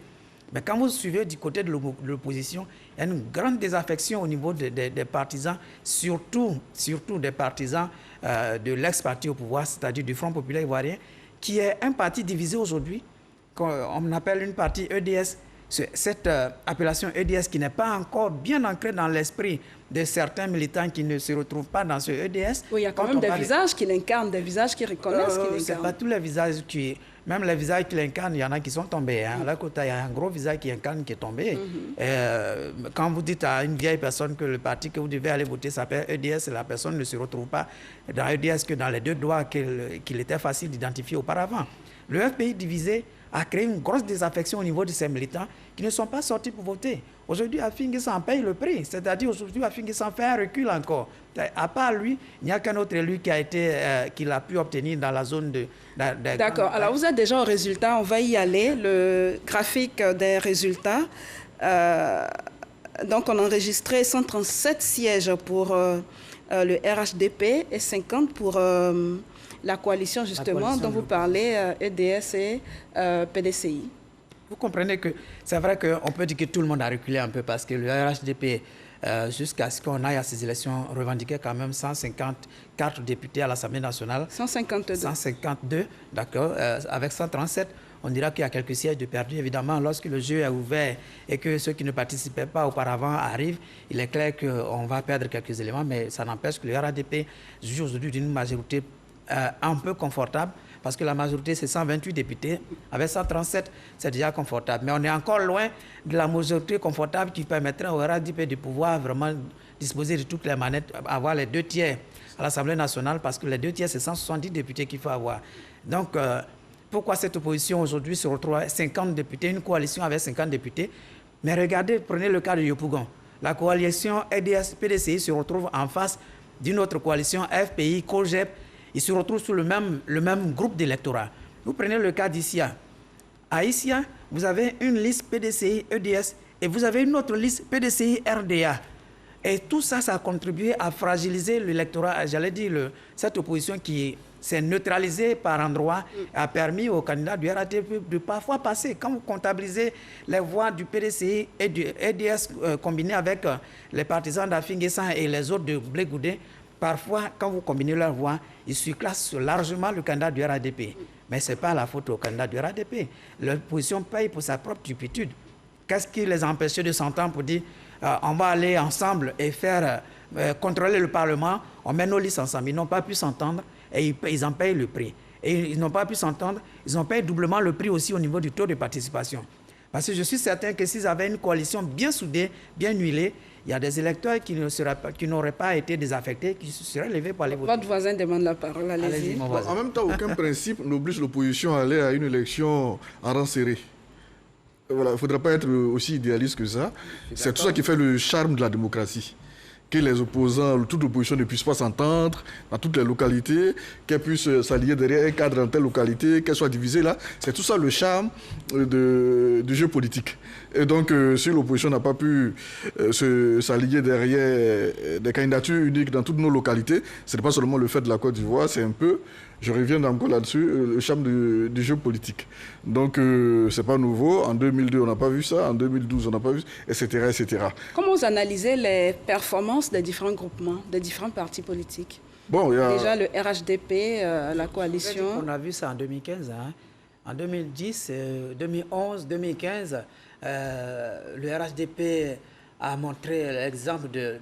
Mais quand vous suivez du côté de l'opposition, il y a une grande désaffection au niveau des partisans, surtout des partisans de l'ex-parti au pouvoir, c'est-à-dire du Front populaire ivoirien, qui est un parti divisé aujourd'hui, qu'on appelle une partie EDS. Cette appellation EDS qui n'est pas encore bien ancrée dans l'esprit de certains militants qui ne se retrouvent pas dans ce EDS. Oui, il y a quand même des visages qui l'incarnent, des visages qui reconnaissent qu'il l'incarne. Ce n'est pas tous les visages qui... Même les visages qui l'incarnent, il y en a qui sont tombés. Hein. Là, il y a un gros visage qui incarne qui est tombé. Quand vous dites à une vieille personne que le parti que vous devez aller voter s'appelle EDS, la personne ne se retrouve pas dans EDS que dans les deux doigts qu'il était facile d'identifier auparavant. Le FPI divisé a créé une grosse désaffection au niveau de ces militants qui ne sont pas sortis pour voter. Aujourd'hui, Afin-Guessan paye le prix. C'est-à-dire aujourd'hui, Afin-Guessan fait un recul encore. À part lui, il n'y a qu'un autre élu qu'il a pu obtenir dans la zone de... D'accord. Alors, vous êtes déjà au résultat. On va y aller. Le graphique des résultats. Donc, on a enregistré 137 sièges pour le RHDP et 50 pour... la coalition, justement, dont vous parlez, EDS et PDCI. Vous comprenez que c'est vrai qu'on peut dire que tout le monde a reculé un peu parce que le RHDP, jusqu'à ce qu'on aille à ces élections, revendiquait quand même 154 députés à l'Assemblée nationale. 152. 152, d'accord. Avec 137, on dira qu'il y a quelques sièges de perdus. Évidemment, lorsque le jeu est ouvert et que ceux qui ne participaient pas auparavant arrivent, il est clair qu'on va perdre quelques éléments, mais ça n'empêche que le RHDP joue aujourd'hui d'une majorité un peu confortable, parce que la majorité, c'est 128 députés. Avec 137, c'est déjà confortable. Mais on est encore loin de la majorité confortable qui permettrait au RHDP de pouvoir vraiment disposer de toutes les manettes, avoir les 2 tiers à l'Assemblée nationale, parce que les 2 tiers, c'est 170 députés qu'il faut avoir. Donc, pourquoi cette opposition aujourd'hui se retrouve avec 50 députés, une coalition avec 50 députés. Mais regardez, prenez le cas de Yopougon. La coalition RDS-PDCI se retrouve en face d'une autre coalition, FPI, COGEP. Ils se retrouvent sous le même groupe d'électorat. Vous prenez le cas d'Issia. À Issia, vous avez une liste PDCI-EDS et vous avez une autre liste PDCI-RDA. Et tout ça, ça a contribué à fragiliser l'électorat. J'allais dire, cette opposition qui s'est neutralisée par endroits a permis aux candidats du RADP de parfois passer. Quand vous comptabilisez les voix du PDCI et du EDS combinées avec les partisans d'Afinguessan et les autres de Blé-Goudé, parfois, quand vous combinez leurs voix, ils surclassent largement le candidat du RADP. Mais ce n'est pas la faute au candidat du RADP. L'opposition paye pour sa propre stupitude. Qu'est-ce qui les empêchait de s'entendre pour dire on va aller ensemble et faire contrôler le Parlement, on met nos listes ensemble. Ils n'ont pas pu s'entendre et ils en payent le prix. Et ils n'ont pas pu s'entendre, ils ont payé doublement le prix aussi au niveau du taux de participation. Parce que je suis certain que s'ils avaient une coalition bien soudée, bien huilée, il y a des électeurs qui n'auraient pas été désaffectés, qui se seraient levés pour aller voter. Votre voisin demande la parole, allez-y. En même temps, aucun principe n'oblige l'opposition à aller à une élection en rang serré. Voilà, il ne faudrait pas être aussi idéaliste que ça. C'est tout ça qui fait le charme de la démocratie. Que les opposants, toute l'opposition ne puisse pas s'entendre dans toutes les localités, qu'elle puisse s'allier derrière un cadre dans telle localité, qu'elle soit divisée là. C'est tout ça le charme du jeu politique. Et donc, si l'opposition n'a pas pu s'allier derrière des candidatures uniques dans toutes nos localités, ce n'est pas seulement le fait de la Côte d'Ivoire, c'est un peu, je reviens encore là-dessus, le charme du jeu politique. Donc, ce n'est pas nouveau. En 2002, on n'a pas vu ça. En 2012, on n'a pas vu, etc., etc. Comment vous analysez les performances des différents groupements, des différents partis politiques? Bon, déjà, le RHDP, la coalition... On a vu ça en 2015. Hein. En 2010, 2011, 2015, le RHDP a montré l'exemple de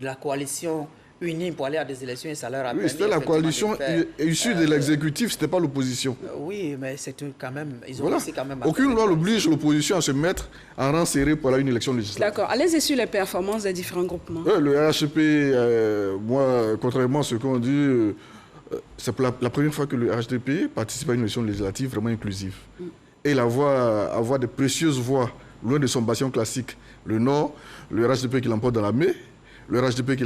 la coalition unis pour aller à des élections et ça leur a permis... Oui, c'était la coalition issue de l'exécutif, ce n'était pas l'opposition. Oui, mais c'est quand même... Ils ont aussi quand même... Aucune loi n'oblige l'opposition à se mettre en rang serré pour une élection législative. D'accord. Allez-y sur les performances des différents groupements. Le RHDP, moi, contrairement à ce qu'on dit, c'est la première fois que le RHDP participe à une élection législative vraiment inclusive. Et il avoir des précieuses voix loin de son bastion classique. Le Nord, le RHDP qui l'emporte dans la Mai, le RHDP qui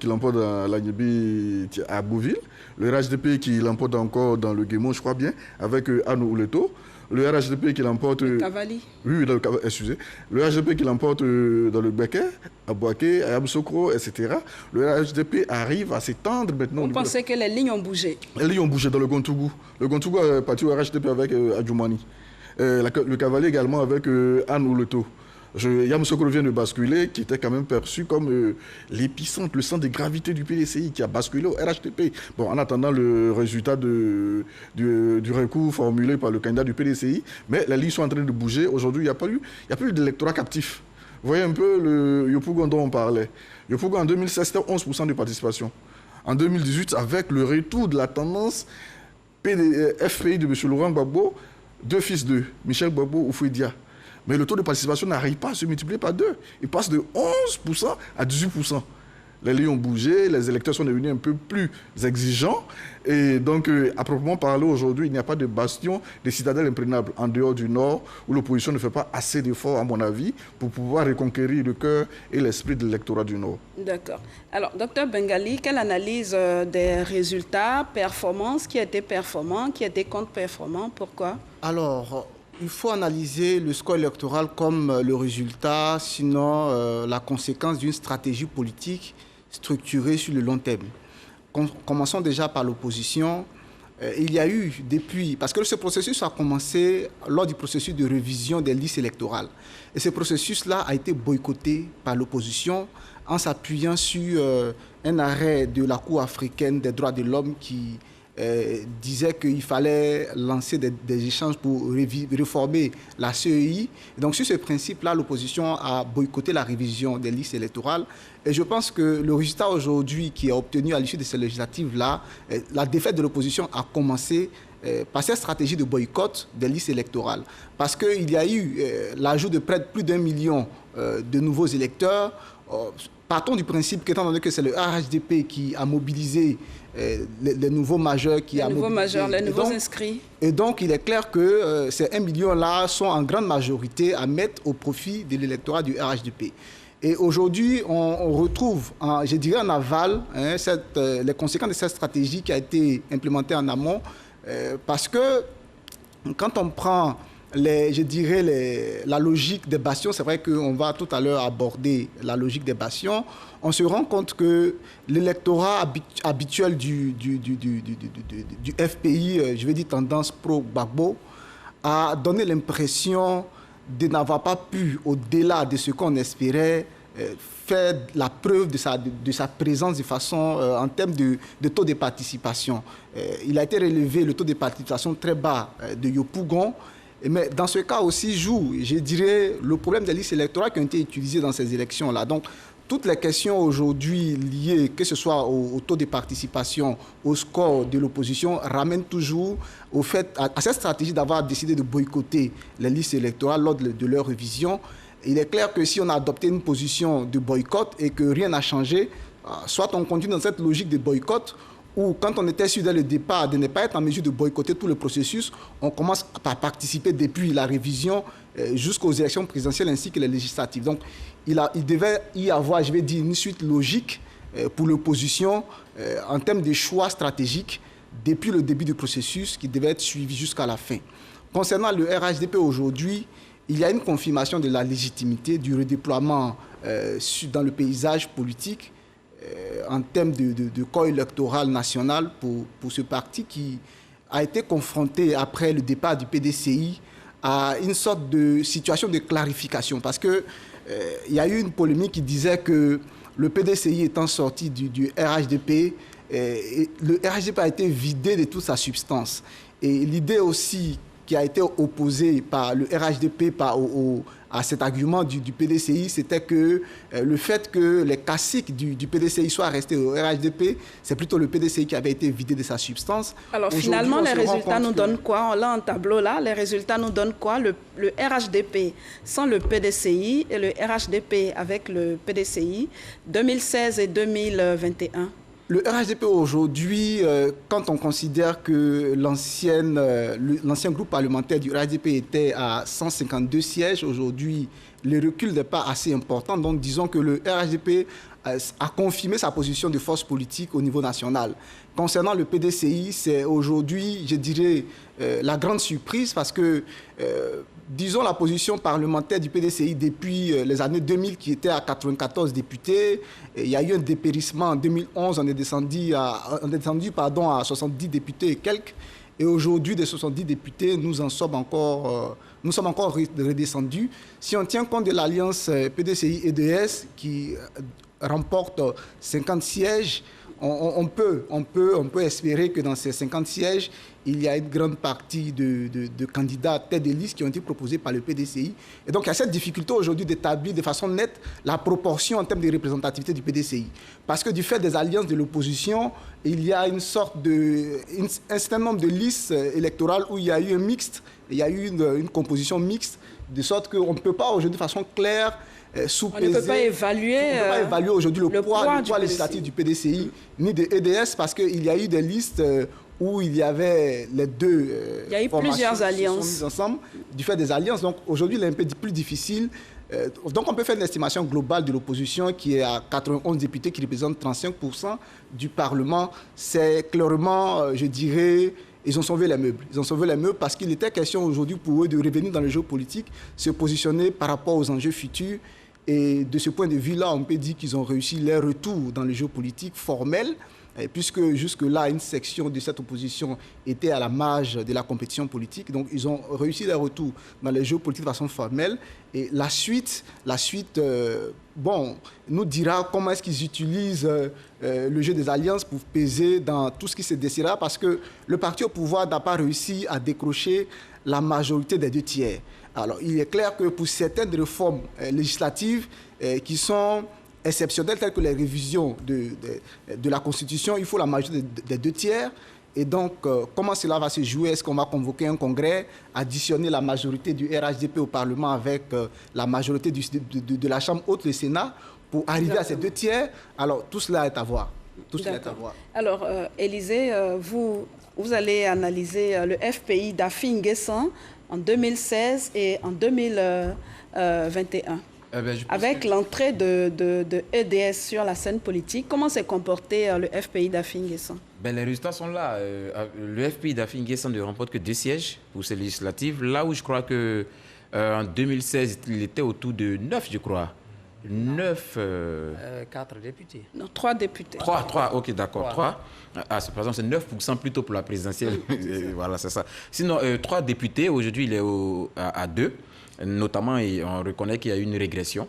l'emporte dans l'Agnébi à Bouville, le RHDP qui l'emporte encore dans le Guémon, je crois bien, avec Anne Ouleto, le RHDP qui l'emporte... Le Cavali. Oui, dans le Cavali, excusez. Le RHDP qui l'emporte dans le Béquet, à Boaké, à Yamsokro, etc. Le RHDP arrive à s'étendre maintenant... Vous pensez que les lignes ont bougé? Les lignes ont bougé dans le Gontougou. Le Gontougou est parti au RHDP avec Adjoumani. Le Cavalier également avec Anne Ouleto. Yamoussoukro vient de basculer, qui était quand même perçu comme l'épicentre, le centre de gravité du PDCI, qui a basculé au RHDP. Bon, en attendant le résultat du recours formulé par le candidat du PDCI, mais les lignes sont en train de bouger. Aujourd'hui, il n'y a plus d'électorat captif. Vous voyez un peu le Yopougon dont on parlait. Yopougon, en 2016, c'était 11% de participation. En 2018, avec le retour de la tendance FPI de M. Laurent Gbagbo, deux fils de Michel Gbagbo ou Fouidia. Mais le taux de participation n'arrive pas à se multiplier par 2. Il passe de 11% à 18%. Les lignes ont bougé, les électeurs sont devenus un peu plus exigeants. Et donc, à proprement parler, aujourd'hui, il n'y a pas de bastion, de citadelle imprégnable en dehors du Nord, où l'opposition ne fait pas assez d'efforts, à mon avis, pour pouvoir reconquérir le cœur et l'esprit de l'électorat du Nord. D'accord. Alors, Dr Bengali, quelle analyse des résultats, performances, qui étaient performants, qui étaient contre-performants, pourquoi? Alors... il faut analyser le score électoral comme le résultat, sinon la conséquence d'une stratégie politique structurée sur le long terme. Commençons déjà par l'opposition. Il y a eu depuis... Parce que ce processus a commencé lors du processus de révision des listes électorales. Et ce processus-là a été boycotté par l'opposition en s'appuyant sur un arrêt de la Cour africaine des droits de l'homme qui... disait qu'il fallait lancer des échanges pour réformer la CEI. Donc, sur ce principe-là, l'opposition a boycotté la révision des listes électorales. Et je pense que le résultat aujourd'hui qui est obtenu à l'issue de ces législatives-là, la défaite de l'opposition a commencé par cette stratégie de boycott des listes électorales. Parce qu'il y a eu l'ajout de près de plus d'1 million de nouveaux électeurs. partons du principe qu'étant donné que c'est le RHDP qui a mobilisé les nouveaux majeurs, les nouveaux inscrits. Et donc, il est clair que ces 1 million-là sont en grande majorité à mettre au profit de l'électorat du RHDP. Et aujourd'hui, on retrouve, je dirais en aval, les conséquences de cette stratégie qui a été implémentée en amont, parce que quand on prend la logique des bastions, c'est vrai qu'on va tout à l'heure aborder la logique des bastions, on se rend compte que l'électorat habituel du FPI, je vais dire tendance pro-Gbagbo, a donné l'impression de n'avoir pas pu, au-delà de ce qu'on espérait, faire la preuve de sa présence de façon en termes de taux de participation. Il a été relevé le taux de participation très bas de Yopougon, mais dans ce cas aussi joue, je dirais, le problème des listes électorales qui ont été utilisées dans ces élections-là. Donc, toutes les questions aujourd'hui liées, que ce soit au taux de participation, au score de l'opposition, ramènent toujours au fait, à cette stratégie d'avoir décidé de boycotter les listes électorales lors de leur révision. Il est clair que si on a adopté une position de boycott et que rien n'a changé, soit on continue dans cette logique de boycott, ou quand on était sûr dès le départ de ne pas être en mesure de boycotter tout le processus, on commence à participer depuis la révision jusqu'aux élections présidentielles ainsi que les législatives. Donc, il devait y avoir, je vais dire, une suite logique pour l'opposition en termes de choix stratégiques depuis le début du processus qui devait être suivi jusqu'à la fin. Concernant le RHDP aujourd'hui, il y a une confirmation de la légitimité du redéploiement dans le paysage politique en termes de corps électoral national pour ce parti qui a été confronté après le départ du PDCI à une sorte de situation de clarification. Parce qu'il y a eu une polémique qui disait que le PDCI étant sorti du RHDP, le RHDP a été vidé de toute sa substance. Et l'idée aussi qui a été opposée par le RHDP à cet argument du PDCI, c'était que le fait que les caciques du PDCI soient restés au RHDP, c'est plutôt le PDCI qui avait été vidé de sa substance. Alors finalement, les résultats nous donnent quoi? On l'a en tableau là, les résultats nous donnent quoi? Le RHDP sans le PDCI et le RHDP avec le PDCI, 2016 et 2021. Le RHDP aujourd'hui, quand on considère que l'ancien groupe parlementaire du RHDP était à 152 sièges, aujourd'hui, le recul n'est pas assez important. Donc, disons que le RHDP a confirmé sa position de force politique au niveau national. Concernant le PDCI, c'est aujourd'hui, je dirais, la grande surprise parce que, disons, la position parlementaire du PDCI depuis les années 2000 qui était à 94 députés, il y a eu un dépérissement en 2011, on est descendu à 70 députés et quelques. Et aujourd'hui, des 70 députés, nous sommes encore redescendus. Si on tient compte de l'alliance PDCI-EDS qui remporte 50 sièges, on peut espérer que dans ces 50 sièges, il y a une grande partie de candidats tête de liste qui ont été proposés par le PDCI. Et donc, il y a cette difficulté aujourd'hui d'établir de façon nette la proportion en termes de représentativité du PDCI. Parce que du fait des alliances de l'opposition, il y a un certain nombre de listes électorales où il y a eu un mixte, il y a eu une composition mixte, de sorte qu'on ne peut pas aujourd'hui de façon claire sous-peser. On ne peut pas évaluer, aujourd'hui le poids législatif du PDCI ni de EDS parce qu'il y a eu des listes où il y avait les deux il y a eu plusieurs alliances qui sont mises ensemble du fait des alliances. Donc aujourd'hui, il est un peu plus difficile. Donc on peut faire une estimation globale de l'opposition qui est à 91 députés qui représentent 35% du Parlement. C'est clairement, je dirais, ils ont sauvé les meubles. Ils ont sauvé les meubles parce qu'il était question aujourd'hui pour eux de revenir dans le jeu politique, se positionner par rapport aux enjeux futurs. Et de ce point de vue-là, on peut dire qu'ils ont réussi leur retour dans le jeu politique formel, puisque jusque-là, une section de cette opposition était à la marge de la compétition politique. Donc, ils ont réussi leur retour dans les jeux politiques de façon formelle. Et la suite nous dira comment est-ce qu'ils utilisent le jeu des alliances pour peser dans tout ce qui se décidera, parce que le parti au pouvoir n'a pas réussi à décrocher la majorité des 2 tiers. Alors, il est clair que pour certaines réformes législatives qui sont exceptionnelles, telles que les révisions de la Constitution, il faut la majorité des 2 tiers. Et donc, comment cela va se jouer? Est-ce qu'on va convoquer un congrès, additionner la majorité du RHDP au Parlement avec la majorité de la Chambre haute, le Sénat? pour arriver à ces 2 tiers, alors tout cela est à voir. Tout cela est à voir. Alors, Élisée, vous allez analyser le FPI d'Afi N'Guessan en 2016 et en 2021. Avec l'entrée de EDS sur la scène politique, comment s'est comporté le FPI d'Afi N'Guessan? Les résultats sont là. Le FPI d'Afi N'Guessan ne remporte que 2 sièges pour ces législatives. Là où je crois qu'en 2016, il était autour de 9, je crois. 4 députés. Non, 3 députés. 3, ok, d'accord. 3. Par exemple, c'est 9% plutôt pour la présidentielle. Voilà, c'est ça. Sinon, 3 députés, aujourd'hui, il est à 2. Notamment, et on reconnaît qu'il y a eu une régression.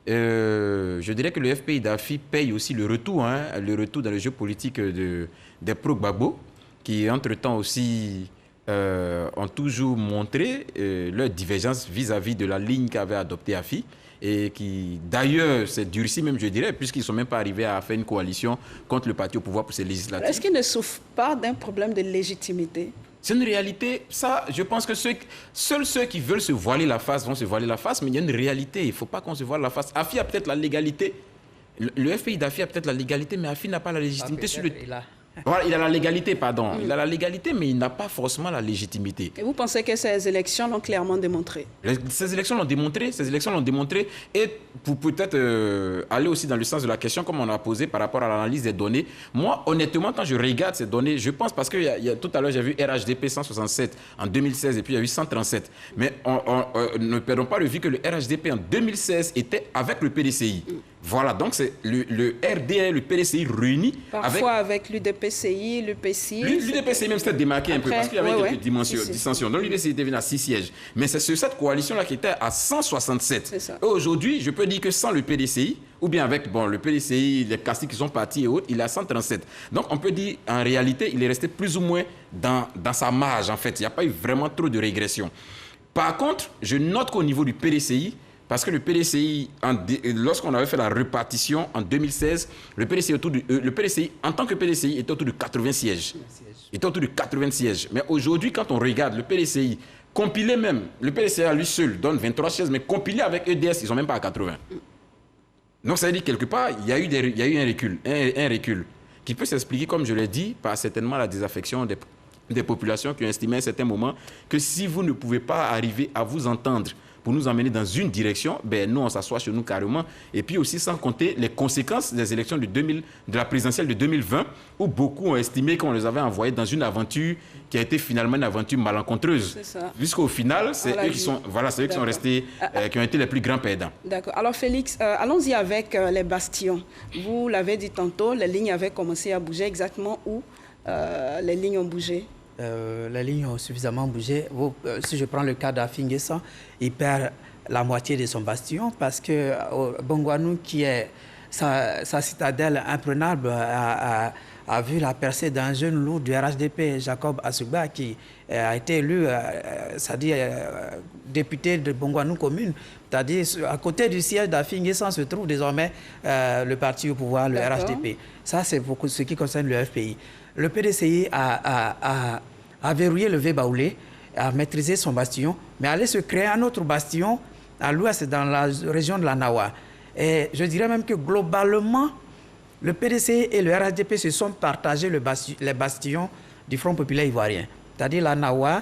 Je dirais que le FPI d'Afi paye aussi le retour dans le jeu politique des pro-Gbagbo, qui, entre-temps aussi, ont toujours montré leur divergence vis-à-vis de la ligne qu'avait adoptée Afi, et qui, d'ailleurs, s'est durci même, je dirais, puisqu'ils ne sont même pas arrivés à faire une coalition contre le parti au pouvoir pour ces législatives. Est-ce qu'ils ne souffrent pas d'un problème de légitimité? C'est une réalité. Ça, je pense que seuls ceux qui veulent se voiler la face vont se voiler la face, mais il y a une réalité. Il ne faut pas qu'on se voile la face. Afi a peut-être la légalité. Le FPI d'Afi a peut-être la légalité, mais Afi n'a pas la légitimité sur le... Voilà, il a la légalité, pardon. Il a la légalité, mais il n'a pas forcément la légitimité. Et vous pensez que ces élections l'ont clairement démontré? Ces élections l'ont démontré. Et pour peut-être aller aussi dans le sens de la question, comme on a posé par rapport à l'analyse des données, moi, honnêtement, quand je regarde ces données, je pense, parce que tout à l'heure, j'ai vu RHDP 167 en 2016, et puis il y a eu 137. Mais ne perdons pas le vue que le RHDP en 2016 était avec le PDCI. Voilà, donc c'est le RDR, le PDCI réunis. Parfois avec l'UDPCI, l'UPCI. L'UDPCI même s'était démarqué un peu parce qu'il y avait quelques dissensions. Donc l'UDPCI était venu à 6 sièges. Mais c'est sur cette coalition-là qui était à 167. Et aujourd'hui, je peux dire que sans le PDCI, ou bien avec le PDCI, les caciques qui sont partis et autres, il est à 137. Donc on peut dire, en réalité, il est resté plus ou moins dans sa marge, en fait. Il n'y a pas eu vraiment trop de régression. Par contre, je note qu'au niveau du PDCI, parce que le PDCI, lorsqu'on avait fait la répartition en 2016, le PDCI, en tant que PDCI, était autour de 80 sièges. Il était autour de 80 sièges. Mais aujourd'hui, quand on regarde le PDCI, compilé même, le PDCI à lui seul donne 23 sièges, mais compilé avec EDS, ils ne sont même pas à 80. Donc ça veut dire quelque part, il y a eu un recul qui peut s'expliquer, comme je l'ai dit, par certainement la désaffection des populations qui ont estimé à un certain moment que si vous ne pouvez pas arriver à vous entendre pour nous emmener dans une direction, nous, on s'assoit chez nous carrément. Et puis aussi, sans compter les conséquences des élections de la présidentielle de 2020, où beaucoup ont estimé qu'on les avait envoyés dans une aventure qui a été finalement une aventure malencontreuse. Puisqu'au final, c'est eux qui sont restés, qui ont été les plus grands perdants. D'accord. Alors Félix, allons-y avec les bastions. Vous l'avez dit tantôt, les lignes avaient commencé à bouger. Exactement où les lignes ont bougé? Les lignes ont suffisamment bougé. Si je prends le cas d'Afi N'Guessan, il perd la moitié de son bastion parce que Bongouanou, qui est sa citadelle imprenable, a vu la percée d'un jeune loup du RHDP, Jacob Assouba, qui a été élu, c'est-à-dire député de Bongouanou commune. C'est-à-dire, à côté du siège d'Afi N'Guessan se trouve désormais le parti au pouvoir, le RHDP. Ça, c'est pour ce qui concerne le FPI. Le PDCI a verrouillé le Vébaoulé, a maîtrisé son bastion, mais allait se créer un autre bastion à l'ouest, dans la région de la Nawa. Et je dirais même que globalement, le PDCI et le RHDP se sont partagés les bastions du Front populaire ivoirien. C'est-à-dire la Nawa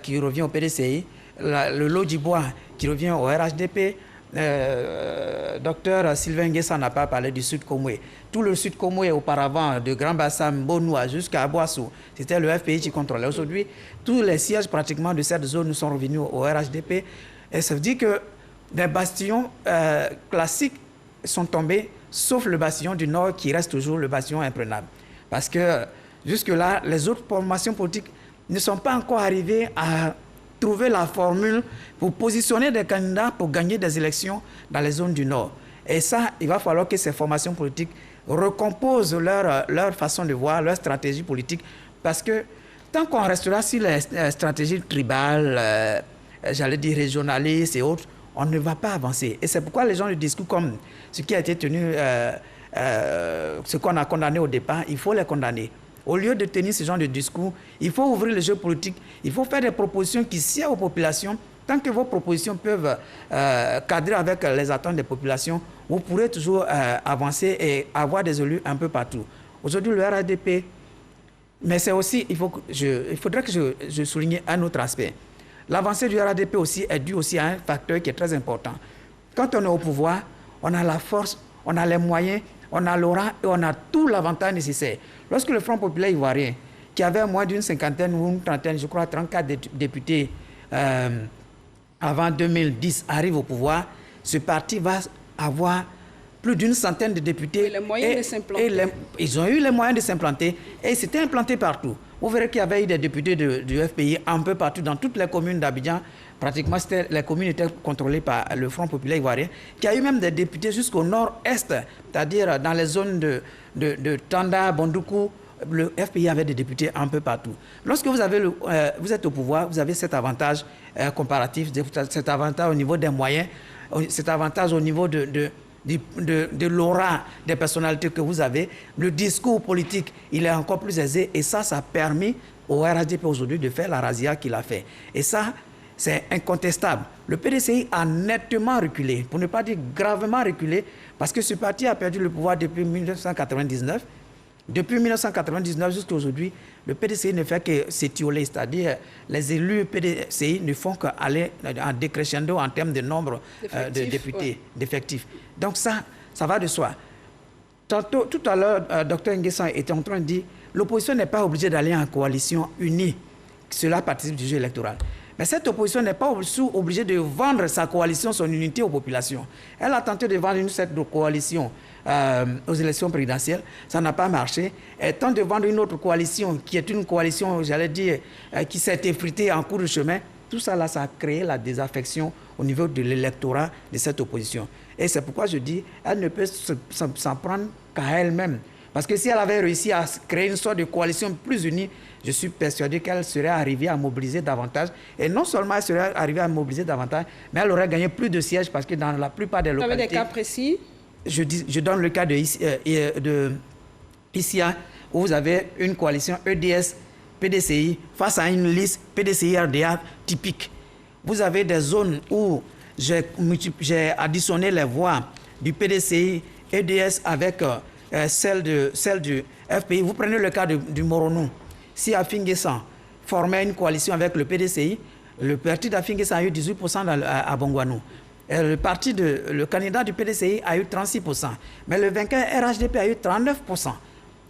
qui revient au PDCI, le Lodjibois qui revient au RHDP. Docteur Sylvain N'Guessan n'a pas parlé du Sud Komoué. Tout le Sud Komoué auparavant, de Grand Bassam, Bonoua jusqu'à Aboissou, c'était le FPI qui contrôlait. Aujourd'hui, tous les sièges pratiquement de cette zone sont revenus au RHDP. Et ça veut dire que des bastions classiques sont tombés, sauf le bastion du Nord qui reste toujours le bastion imprenable. Parce que jusque-là, les autres formations politiques ne sont pas encore arrivées à trouver la formule pour positionner des candidats pour gagner des élections dans les zones du Nord. Et ça, il va falloir que ces formations politiques recomposent leur façon de voir, leur stratégie politique, parce que tant qu'on restera sur les stratégies tribales, j'allais dire régionalistes et autres, on ne va pas avancer. Et c'est pourquoi les gens le discours comme ce qui a été tenu, ce qu'on a condamné au départ, il faut les condamner. Au lieu de tenir ce genre de discours, il faut ouvrir le jeu politique, il faut faire des propositions qui sied aux populations. Tant que vos propositions peuvent cadrer avec les attentes des populations, vous pourrez toujours avancer et avoir des élus un peu partout. Aujourd'hui, le RADP, mais c'est aussi, il faudrait que je souligne un autre aspect. L'avancée du RADP aussi est due aussi à un facteur qui est très important. Quand on est au pouvoir, on a la force, on a les moyens, on a l'aura et on a tout l'avantage nécessaire. Lorsque le Front populaire ivoirien, qui avait moins d'une cinquantaine ou une trentaine, je crois 34 députés avant 2010, arrive au pouvoir, ce parti va avoir plus d'une centaine de députés. Les moyens de s'implanter. Ils ont eu les moyens de s'implanter et c'était implanté partout. Vous verrez qu'il y avait eu des députés du FPI un peu partout, dans toutes les communes d'Abidjan. Pratiquement, les communes étaient contrôlées par le Front populaire ivoirien, qui a eu même des députés jusqu'au nord-est, c'est-à-dire dans les zones de Tanda, Bondoukou. Le FPI avait des députés un peu partout. Lorsque vous êtes au pouvoir, vous avez cet avantage comparatif, cet avantage au niveau des moyens, cet avantage au niveau de l'aura des personnalités que vous avez. Le discours politique, il est encore plus aisé et ça a permis au RADP aujourd'hui de faire la razzia qu'il a fait. Et ça, c'est incontestable. Le PDCI a nettement reculé, pour ne pas dire gravement reculé, parce que ce parti a perdu le pouvoir depuis 1999. Depuis 1999 jusqu'à aujourd'hui, le PDCI ne fait que s'étioler, c'est-à-dire les élus PDCI ne font qu'aller en décrescendo en termes de nombre de députés, d'effectifs. Donc ça va de soi. Tout à l'heure, Dr Nguessan était en train de dire l'opposition n'est pas obligée d'aller en coalition unie. Cela participe du jeu électoral. Mais cette opposition n'est pas obligée de vendre sa coalition, son unité aux populations. Elle a tenté de vendre cette coalition aux élections présidentielles. Ça n'a pas marché. Elle tente de vendre une autre coalition qui est une coalition, j'allais dire, qui s'est effritée en cours de chemin. Tout ça, là, ça a créé la désaffection au niveau de l'électorat de cette opposition. Et c'est pourquoi je dis, elle ne peut s'en prendre qu'à elle-même. Parce que si elle avait réussi à créer une sorte de coalition plus unie, je suis persuadé qu'elle serait arrivée à mobiliser davantage. Et non seulement elle serait arrivée à mobiliser davantage, mais elle aurait gagné plus de sièges parce que dans la plupart des localités... Vous avez des cas précis? Je donne le cas de Issia, où vous avez une coalition EDS, PDCI, face à une liste PDCI-RDA typique. Vous avez des zones où j'ai additionné les voix du PDCI, EDS avec celle du FPI. Vous prenez le cas du Moronou. Si Afinguessan formait une coalition avec le PDCI, le parti d'Afinguessan a eu 18% à Bongouanou. Le candidat du PDCI a eu 36%. Mais le vainqueur RHDP a eu 39%.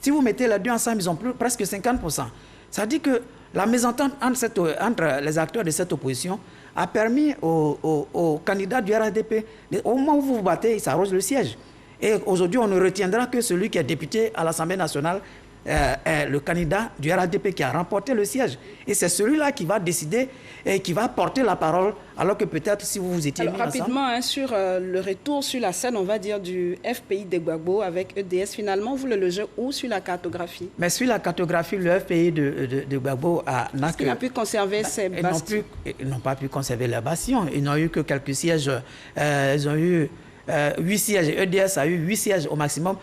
Si vous mettez les deux ensemble, ils ont presque 50%. Ça dit que la mésentente entre les acteurs de cette opposition a permis aux candidats du RHDP, au moment où vous vous battez, ils s'arrogent le siège. Et aujourd'hui, on ne retiendra que celui qui est député à l'Assemblée nationale, est le candidat du RADP qui a remporté le siège. Et c'est celui-là qui va décider et qui va porter la parole, alors que peut-être si vous vous étiez mis rapidement, sur le retour sur la scène, on va dire, du FPI de Gbagbo avec EDS, finalement, vous le logez où sur la cartographie? Mais sur la cartographie, le FPI de Gbagbo n'a pu conserver ses bastions. Ils n'ont pas pu conserver leurs bastions. Ils n'ont eu que quelques sièges. Ils ont eu 8 sièges. EDS a eu 8 sièges au maximum.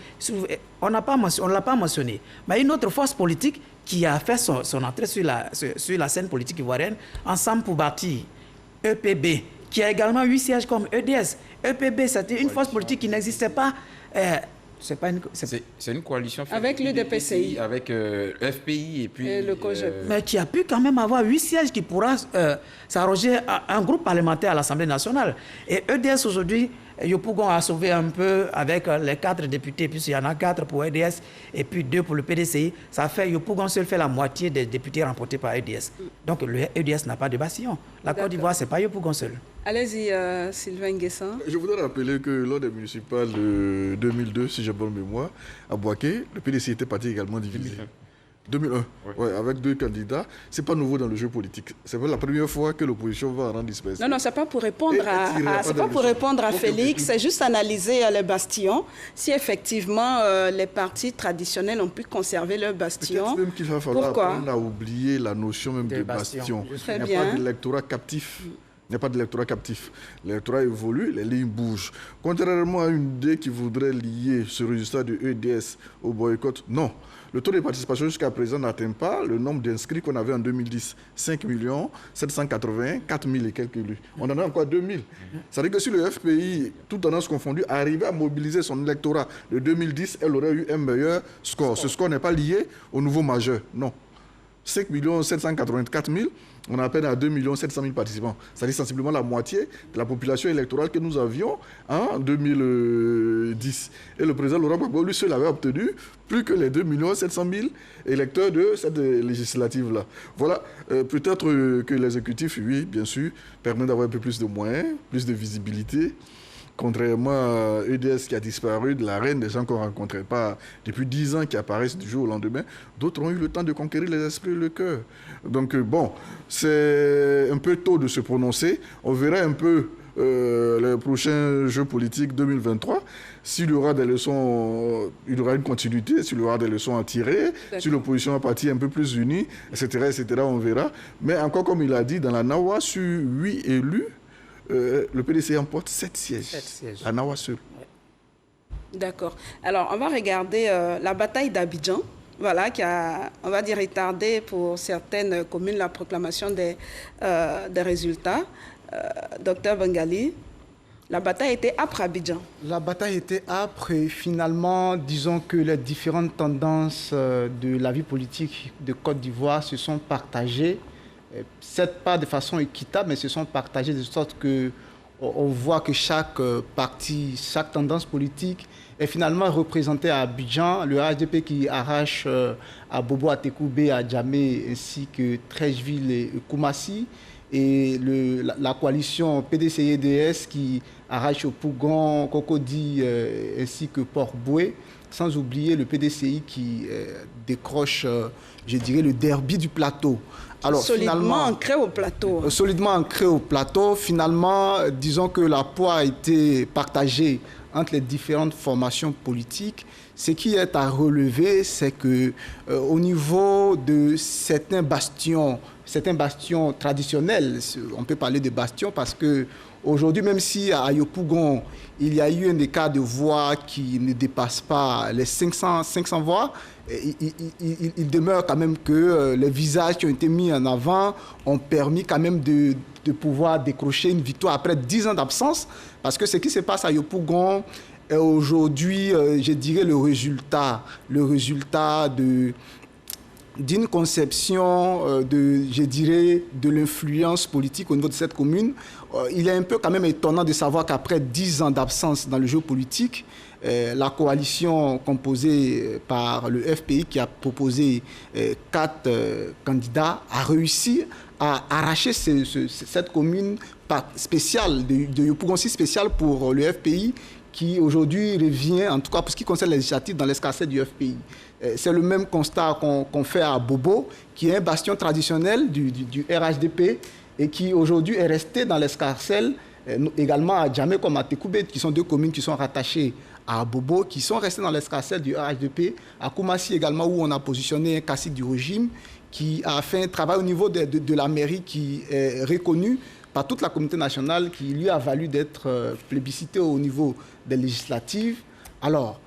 On ne l'a pas mentionné. Mais une autre force politique qui a fait son entrée sur la scène politique ivoirienne, Ensemble pour bâtir, EPB, qui a également 8 sièges comme EDS. EPB, c'était une force politique qui n'existait pas. C'est une coalition avec l'UDPCI, avec FPI et puis le COGEP. Mais qui a pu quand même avoir 8 sièges qui pourra s'arroger à un groupe parlementaire à l'Assemblée nationale. Et EDS aujourd'hui, Yopougon a sauvé un peu avec les 4 députés, puisqu'il y en a 4 pour EDS et puis 2 pour le PDCI. Ça fait Yopougon seul fait la moitié des députés remportés par EDS. Donc le EDS n'a pas de bastion. La Côte d'Ivoire, ce n'est pas Yopougon seul. Allez-y, Sylvain Nguessan. Je voudrais rappeler que lors des municipales de 2002, si j'ai bonne mémoire, à Bouaké, le PDCI était parti également divisé. 2001, ouais, avec 2 candidats. Ce n'est pas nouveau dans le jeu politique. C'est la première fois que l'opposition va rendre disperser. Non, ce n'est pas pour répondre à Félix, c'est juste analyser les bastions. Si effectivement les partis traditionnels ont pu conserver leurs bastions, peut-être même qu'il va falloir apprendre à oublier la notion même de bastion. Très Il n'y a bien. pas d'électorat captif. Il n'y a pas d'électorat captif. L'électorat évolue, les lignes bougent. Contrairement à une idée qui voudrait lier ce résultat de EDS au boycott, non. Le taux de participation jusqu'à présent n'atteint pas le nombre d'inscrits qu'on avait en 2010. 5 784 000 et quelques élus. On en a encore 2 000. Ça veut dire que si le FPI, toutes tendances confondues, arrivait à mobiliser son électorat de 2010, elle aurait eu un meilleur score. Ce score n'est pas lié au nouveau majeur, non. 5 784 000, on a à peine à 2 700 000 participants. C'est-à-dire sensiblement la moitié de la population électorale que nous avions en 2010. Et le président Laurent Gbagbo, lui seul, avait obtenu plus que les 2 700 000 électeurs de cette législative-là. Voilà, peut-être que l'exécutif, oui, bien sûr, permet d'avoir un peu plus de moyens, plus de visibilité. Contrairement à EDS qui a disparu de l'arène, des gens qu'on ne rencontrait pas depuis 10 ans qui apparaissent du jour au lendemain, d'autres ont eu le temps de conquérir les esprits et le cœur. Donc bon, c'est un peu tôt de se prononcer. On verra un peu les prochains Jeux politiques 2023. S'il y aura des leçons, il y aura une continuité, s'il y aura des leçons à tirer, si l'opposition est partie un peu plus unie, etc., on verra. Mais encore comme il a dit, dans la Nawa, sur 8 élus, le PDC emporte 7 sièges. À Nawa seul. D'accord. Alors, on va regarder la bataille d'Abidjan, voilà, qui a, on va dire, retardé pour certaines communes la proclamation des résultats. Docteur Bengali, la bataille était âpre à Abidjan. La bataille était âpre et finalement, disons que les différentes tendances de la vie politique de Côte d'Ivoire se sont partagées. Certes pas de façon équitable, mais se sont partagés de sorte qu'on voit que chaque parti, chaque tendance politique est finalement représentée à Abidjan. Le HDP qui arrache à Bobo Atekoubé, à Djamé, ainsi que Trècheville et Koumassi. Et la coalition PDC-EDS qui arrache au Pougon, Cocody, ainsi que Port-Boué. Sans oublier le PDCI qui décroche, je dirais, le derby du plateau. Alors, solidement ancré au plateau. Solidement ancré au plateau. Finalement, disons que la poids a été partagée entre les différentes formations politiques. Ce qui est à relever, c'est que au niveau de certains bastions traditionnels, on peut parler de bastions parce que aujourd'hui, même si à Yopougon, il y a eu un écart de voix qui ne dépasse pas les 500 voix, il demeure quand même que les visages qui ont été mis en avant ont permis quand même de pouvoir décrocher une victoire après 10 ans d'absence. Parce que ce qui se passe à Yopougon est aujourd'hui, je dirais, le résultat d'une conception de l'influence politique au niveau de cette commune. Il est un peu quand même étonnant de savoir qu'après 10 ans d'absence dans le jeu politique, la coalition composée par le FPI qui a proposé 4 candidats a réussi à arracher cette commune spéciale, de Yopougon si spéciale pour le FPI qui aujourd'hui revient, en tout cas pour ce qui concerne les législatives, dans l'escarcelle du FPI. C'est le même constat qu'on fait à Bobo, qui est un bastion traditionnel du RHDP et qui aujourd'hui est resté dans l'escarcelle, également à Djamé comme à Tekoubé, qui sont 2 communes qui sont rattachées à Bobo, qui sont restées dans l'escarcelle du RHDP, à Koumassi également, où on a positionné un cacique du régime, qui a fait un travail au niveau de la mairie qui est reconnu par toute la communauté nationale, qui lui a valu d'être plébiscité au niveau des législatives. Alors,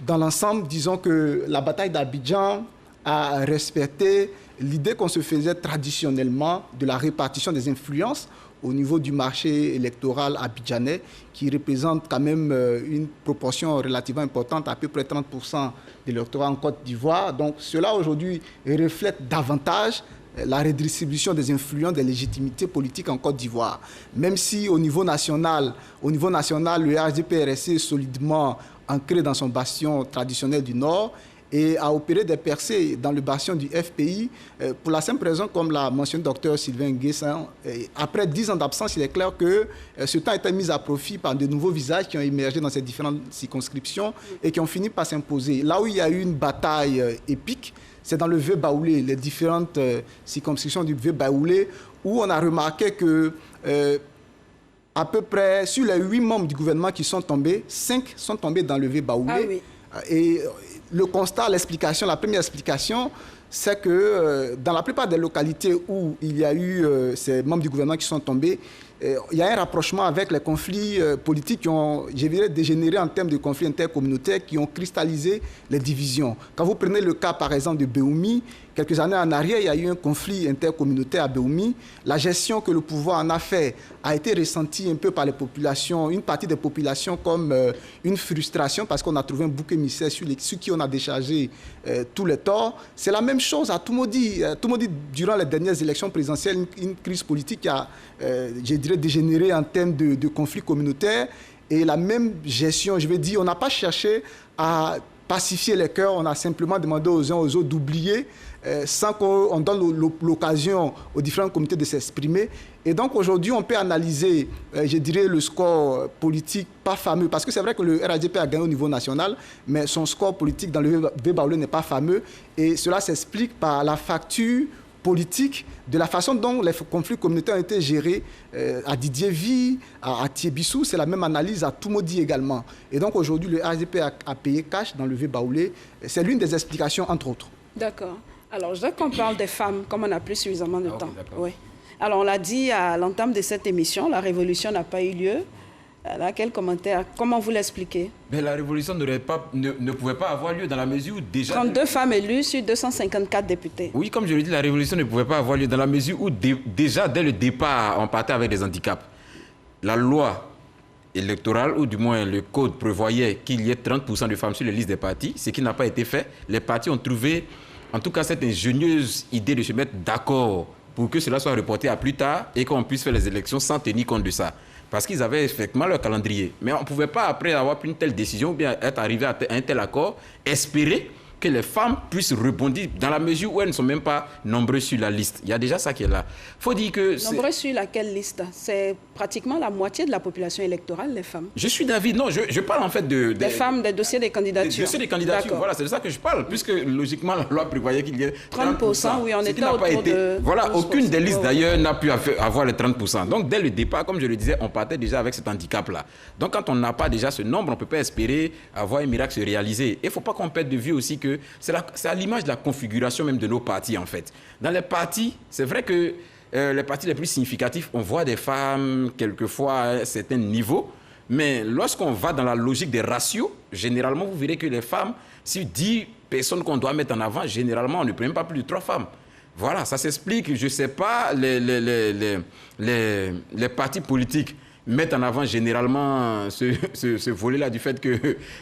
dans l'ensemble, disons que la bataille d'Abidjan a respecté l'idée qu'on se faisait traditionnellement de la répartition des influences au niveau du marché électoral abidjanais, qui représente quand même une proportion relativement importante, à peu près 30% de l'électorat en Côte d'Ivoire. Donc cela aujourd'hui reflète davantage la redistribution des influences, des légitimités politiques en Côte d'Ivoire. Même si au niveau national, le RHDP est resté solidement ancré dans son bastion traditionnel du Nord et a opéré des percées dans le bastion du FPI pour la simple raison, comme l'a mentionné le Dr Sylvain Guessin, après 10 ans d'absence, il est clair que ce temps a été mis à profit par de nouveaux visages qui ont émergé dans ces différentes circonscriptions et qui ont fini par s'imposer. Là où il y a eu une bataille épique, c'est dans le Vieux-Baoulé, les différentes circonscriptions du Vieux-Baoulé, où on a remarqué que à peu près sur les 8 membres du gouvernement qui sont tombés, 5 sont tombés dans le Vieux-Baoulé. Ah oui. Et le constat, la première explication, c'est que dans la plupart des localités où il y a eu ces membres du gouvernement qui sont tombés, il y a un rapprochement avec les conflits politiques qui ont, je dirais, dégénéré en termes de conflits intercommunautaires qui ont cristallisé les divisions. Quand vous prenez le cas, par exemple, de Béoumi, quelques années en arrière, il y a eu un conflit intercommunautaire à Béoumi. La gestion que le pouvoir en a fait a été ressentie un peu par les populations, une partie des populations comme une frustration parce qu'on a trouvé un bouc émissaire sur qui on a déchargé tous les torts. C'est la même chose à Toumoudi. Toumoudi, durant les dernières élections présidentielles, une crise politique qui a, je dirais, dégénéré en termes de conflits communautaires. Et la même gestion, je vais dire, on n'a pas cherché à pacifier les cœurs, on a simplement demandé aux uns aux autres d'oublier sans qu'on donne l'occasion aux différents comités de s'exprimer. Et donc aujourd'hui, on peut analyser, je dirais, le score politique pas fameux, parce que c'est vrai que le RHDP a gagné au niveau national, mais son score politique dans le V-Baoulé n'est pas fameux. Et cela s'explique par la facture politique de la façon dont les conflits communautaires ont été gérés à Didier Vie, à Thiébissou. C'est la même analyse à Toumoudi également. Et donc aujourd'hui, le RHDP a payé cash dans le V-Baoulé. C'est l'une des explications, entre autres. D'accord. Alors, je veux qu'on parle des femmes, comme on n'a plus suffisamment de temps. Oui. Alors, on l'a dit à l'entame de cette émission, la révolution n'a pas eu lieu. Là, quel commentaire? Comment vous l'expliquez? La révolution ne pouvait pas avoir lieu dans la mesure où déjà... 32 femmes élues sur 254 députés. Oui, comme je l'ai dit, la révolution ne pouvait pas avoir lieu dans la mesure où déjà, dès le départ, on partait avec des handicaps. La loi électorale, ou du moins le code prévoyait qu'il y ait 30% de femmes sur les listes des partis, ce qui n'a pas été fait. Les partis ont trouvé, en tout cas, cette ingénieuse idée de se mettre d'accord pour que cela soit reporté à plus tard et qu'on puisse faire les élections sans tenir compte de ça. Parce qu'ils avaient effectivement leur calendrier. Mais on ne pouvait pas, après avoir pris une telle décision, ou bien être arrivé à un tel accord, espérer que les femmes puissent rebondir dans la mesure où elles ne sont même pas nombreuses sur la liste. Il y a déjà ça qui est là. Il faut dire que... Nombreuses sur laquelle liste? C'est pratiquement la moitié de la population électorale, les femmes. Je suis d'avis. Non, je parle en fait de... Des femmes, des dossiers des candidatures. Des dossiers des candidatures, voilà, c'est de ça que je parle. Puisque logiquement, la loi prévoyait qu'il y ait 30%. Oui, on était autour de... Voilà, aucune des listes d'ailleurs n'a pu avoir les 30%. Donc dès le départ, comme je le disais, on partait déjà avec cet handicap-là. Donc quand on n'a pas déjà ce nombre, on ne peut pas espérer avoir un miracle se réaliser. Il ne faut pas qu'on perde de vue aussi que c'est à l'image de la configuration même de nos partis, en fait. Dans les partis, c'est vrai que les partis les plus significatifs, on voit des femmes quelquefois à un certain niveau, mais lorsqu'on va dans la logique des ratios, généralement, vous verrez que les femmes, sur 10 personnes qu'on doit mettre en avant, généralement, on ne prend même pas plus de 3 femmes. Voilà, ça s'explique. Je ne sais pas, les partis politiques mettent en avant généralement ce volet-là du fait que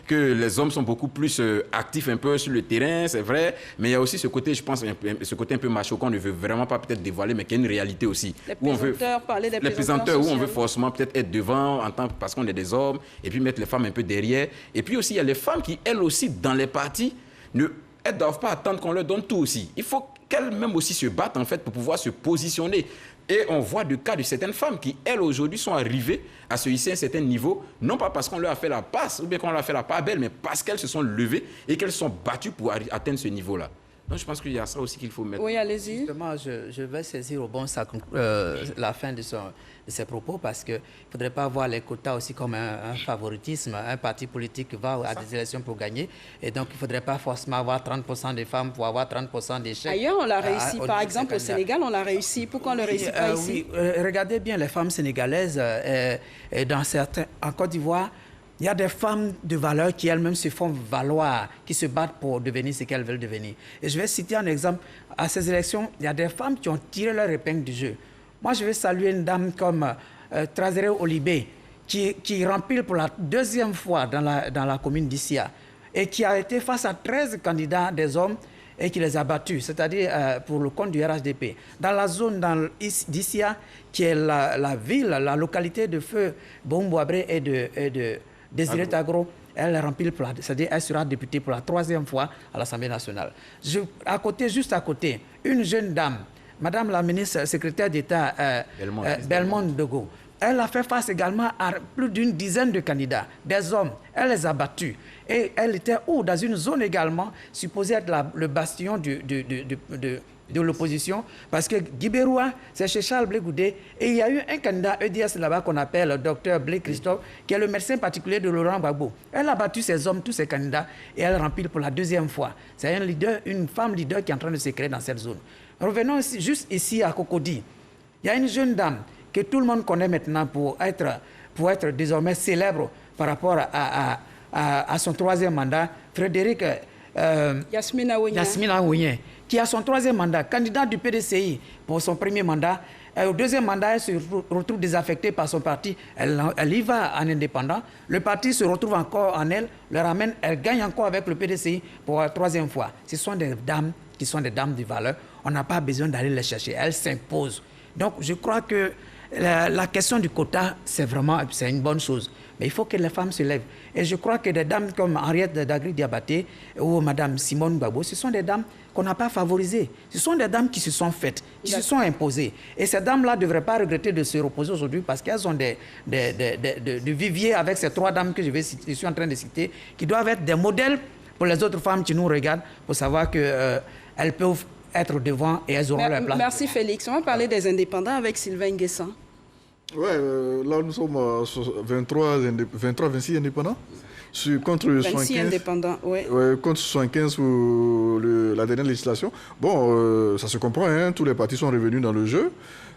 les hommes sont beaucoup plus actifs un peu sur le terrain, c'est vrai, mais il y a aussi ce côté, je pense, ce côté un peu macho qu'on ne veut vraiment pas peut-être dévoiler, mais qui est une réalité aussi. Les présenteurs, où on veut forcément peut-être être devant parce qu'on est des hommes, et puis mettre les femmes un peu derrière. Et puis aussi, il y a les femmes qui, elles aussi, dans les partis, elles ne doivent pas attendre qu'on leur donne tout aussi. Il faut qu'elles-mêmes aussi se battent, en fait, pour pouvoir se positionner. Et on voit des cas de certaines femmes qui, elles, aujourd'hui, sont arrivées à se hisser à un certain niveau, non pas parce qu'on leur a fait la passe ou bien qu'on leur a fait la part belle, mais parce qu'elles se sont levées et qu'elles se sont battues pour atteindre ce niveau-là. Donc, je pense qu'il y a ça aussi qu'il faut mettre. Oui, allez-y. Justement, je vais saisir au bon sac la fin de ses propos parce qu'il ne faudrait pas voir les quotas aussi comme un favoritisme. Un parti politique va à des élections pour gagner et donc il ne faudrait pas forcément avoir 30% des femmes pour avoir 30% d'échecs. Ailleurs, on l'a réussi. Par exemple, au Sénégal, on l'a réussi. Pourquoi on ne le réussit pas ici? Regardez bien les femmes sénégalaises en Côte d'Ivoire. Il y a des femmes de valeur qui elles-mêmes se font valoir, qui se battent pour devenir ce qu'elles veulent devenir. Et je vais citer un exemple. À ces élections, il y a des femmes qui ont tiré leur épingle du jeu. Moi, je vais saluer une dame comme Trazere Olibé, qui remplit pour la 2e fois dans la commune d'Issia et qui a été face à 13 candidats des hommes et qui les a battus, c'est-à-dire pour le compte du RHDP. Dans la zone d'Issia, qui est la ville, la localité de feu Bombouabré et de Désiré Tagro, elle remplit, c'est-à-dire elle sera députée pour la 3e fois à l'Assemblée nationale. Juste à côté, une jeune dame, Madame la ministre secrétaire d'État Belmont Dogo, elle a fait face également à plus d'une dizaine de candidats, des hommes. Elle les a battus. Et elle était dans une zone également supposée être le bastion de l'opposition, parce que Guibéroua, c'est chez Charles Blé Goudé, et il y a eu un candidat EDS là-bas qu'on appelle le docteur Blé Christophe, qui est le médecin particulier de Laurent Gbagbo. Elle a battu ces hommes, tous ces candidats, et elle remplit pour la 2e fois. C'est une femme leader qui est en train de se créer dans cette zone. Revenons juste ici à Cocody. Il y a une jeune dame que tout le monde connaît maintenant pour être désormais célèbre par rapport à son troisième mandat, Frédéric Yasmina Ouigné, qui a son troisième mandat, candidat du PDCI pour son premier mandat. Au deuxième mandat, elle se retrouve désaffectée par son parti. Elle y va en indépendant. Le parti se retrouve encore en elle, le ramène, elle gagne encore avec le PDCI pour la troisième fois. Ce sont des dames qui sont des dames de valeur. On n'a pas besoin d'aller les chercher. Elles s'imposent. Donc, je crois que la question du quota, c'est une bonne chose. Mais il faut que les femmes se lèvent. Et je crois que des dames comme Henriette Dagri-Diabaté ou Mme Simone Gbagbo, ce sont des dames qu'on n'a pas favorisées. Ce sont des dames qui se sont faites, qui se sont imposées. Et ces dames-là ne devraient pas regretter de se reposer aujourd'hui parce qu'elles ont des viviers avec ces trois dames que je suis en train de citer, qui doivent être des modèles pour les autres femmes qui nous regardent, pour savoir qu'elles peuvent être devant et elles auront leur place. Merci Félix. On va parler des indépendants avec Sylvain Nguessan. Oui, là nous sommes 26 indépendants. Contre 26 indépendants, oui. Contre 75 pour la dernière législation. Bon, ça se comprend, hein, tous les partis sont revenus dans le jeu.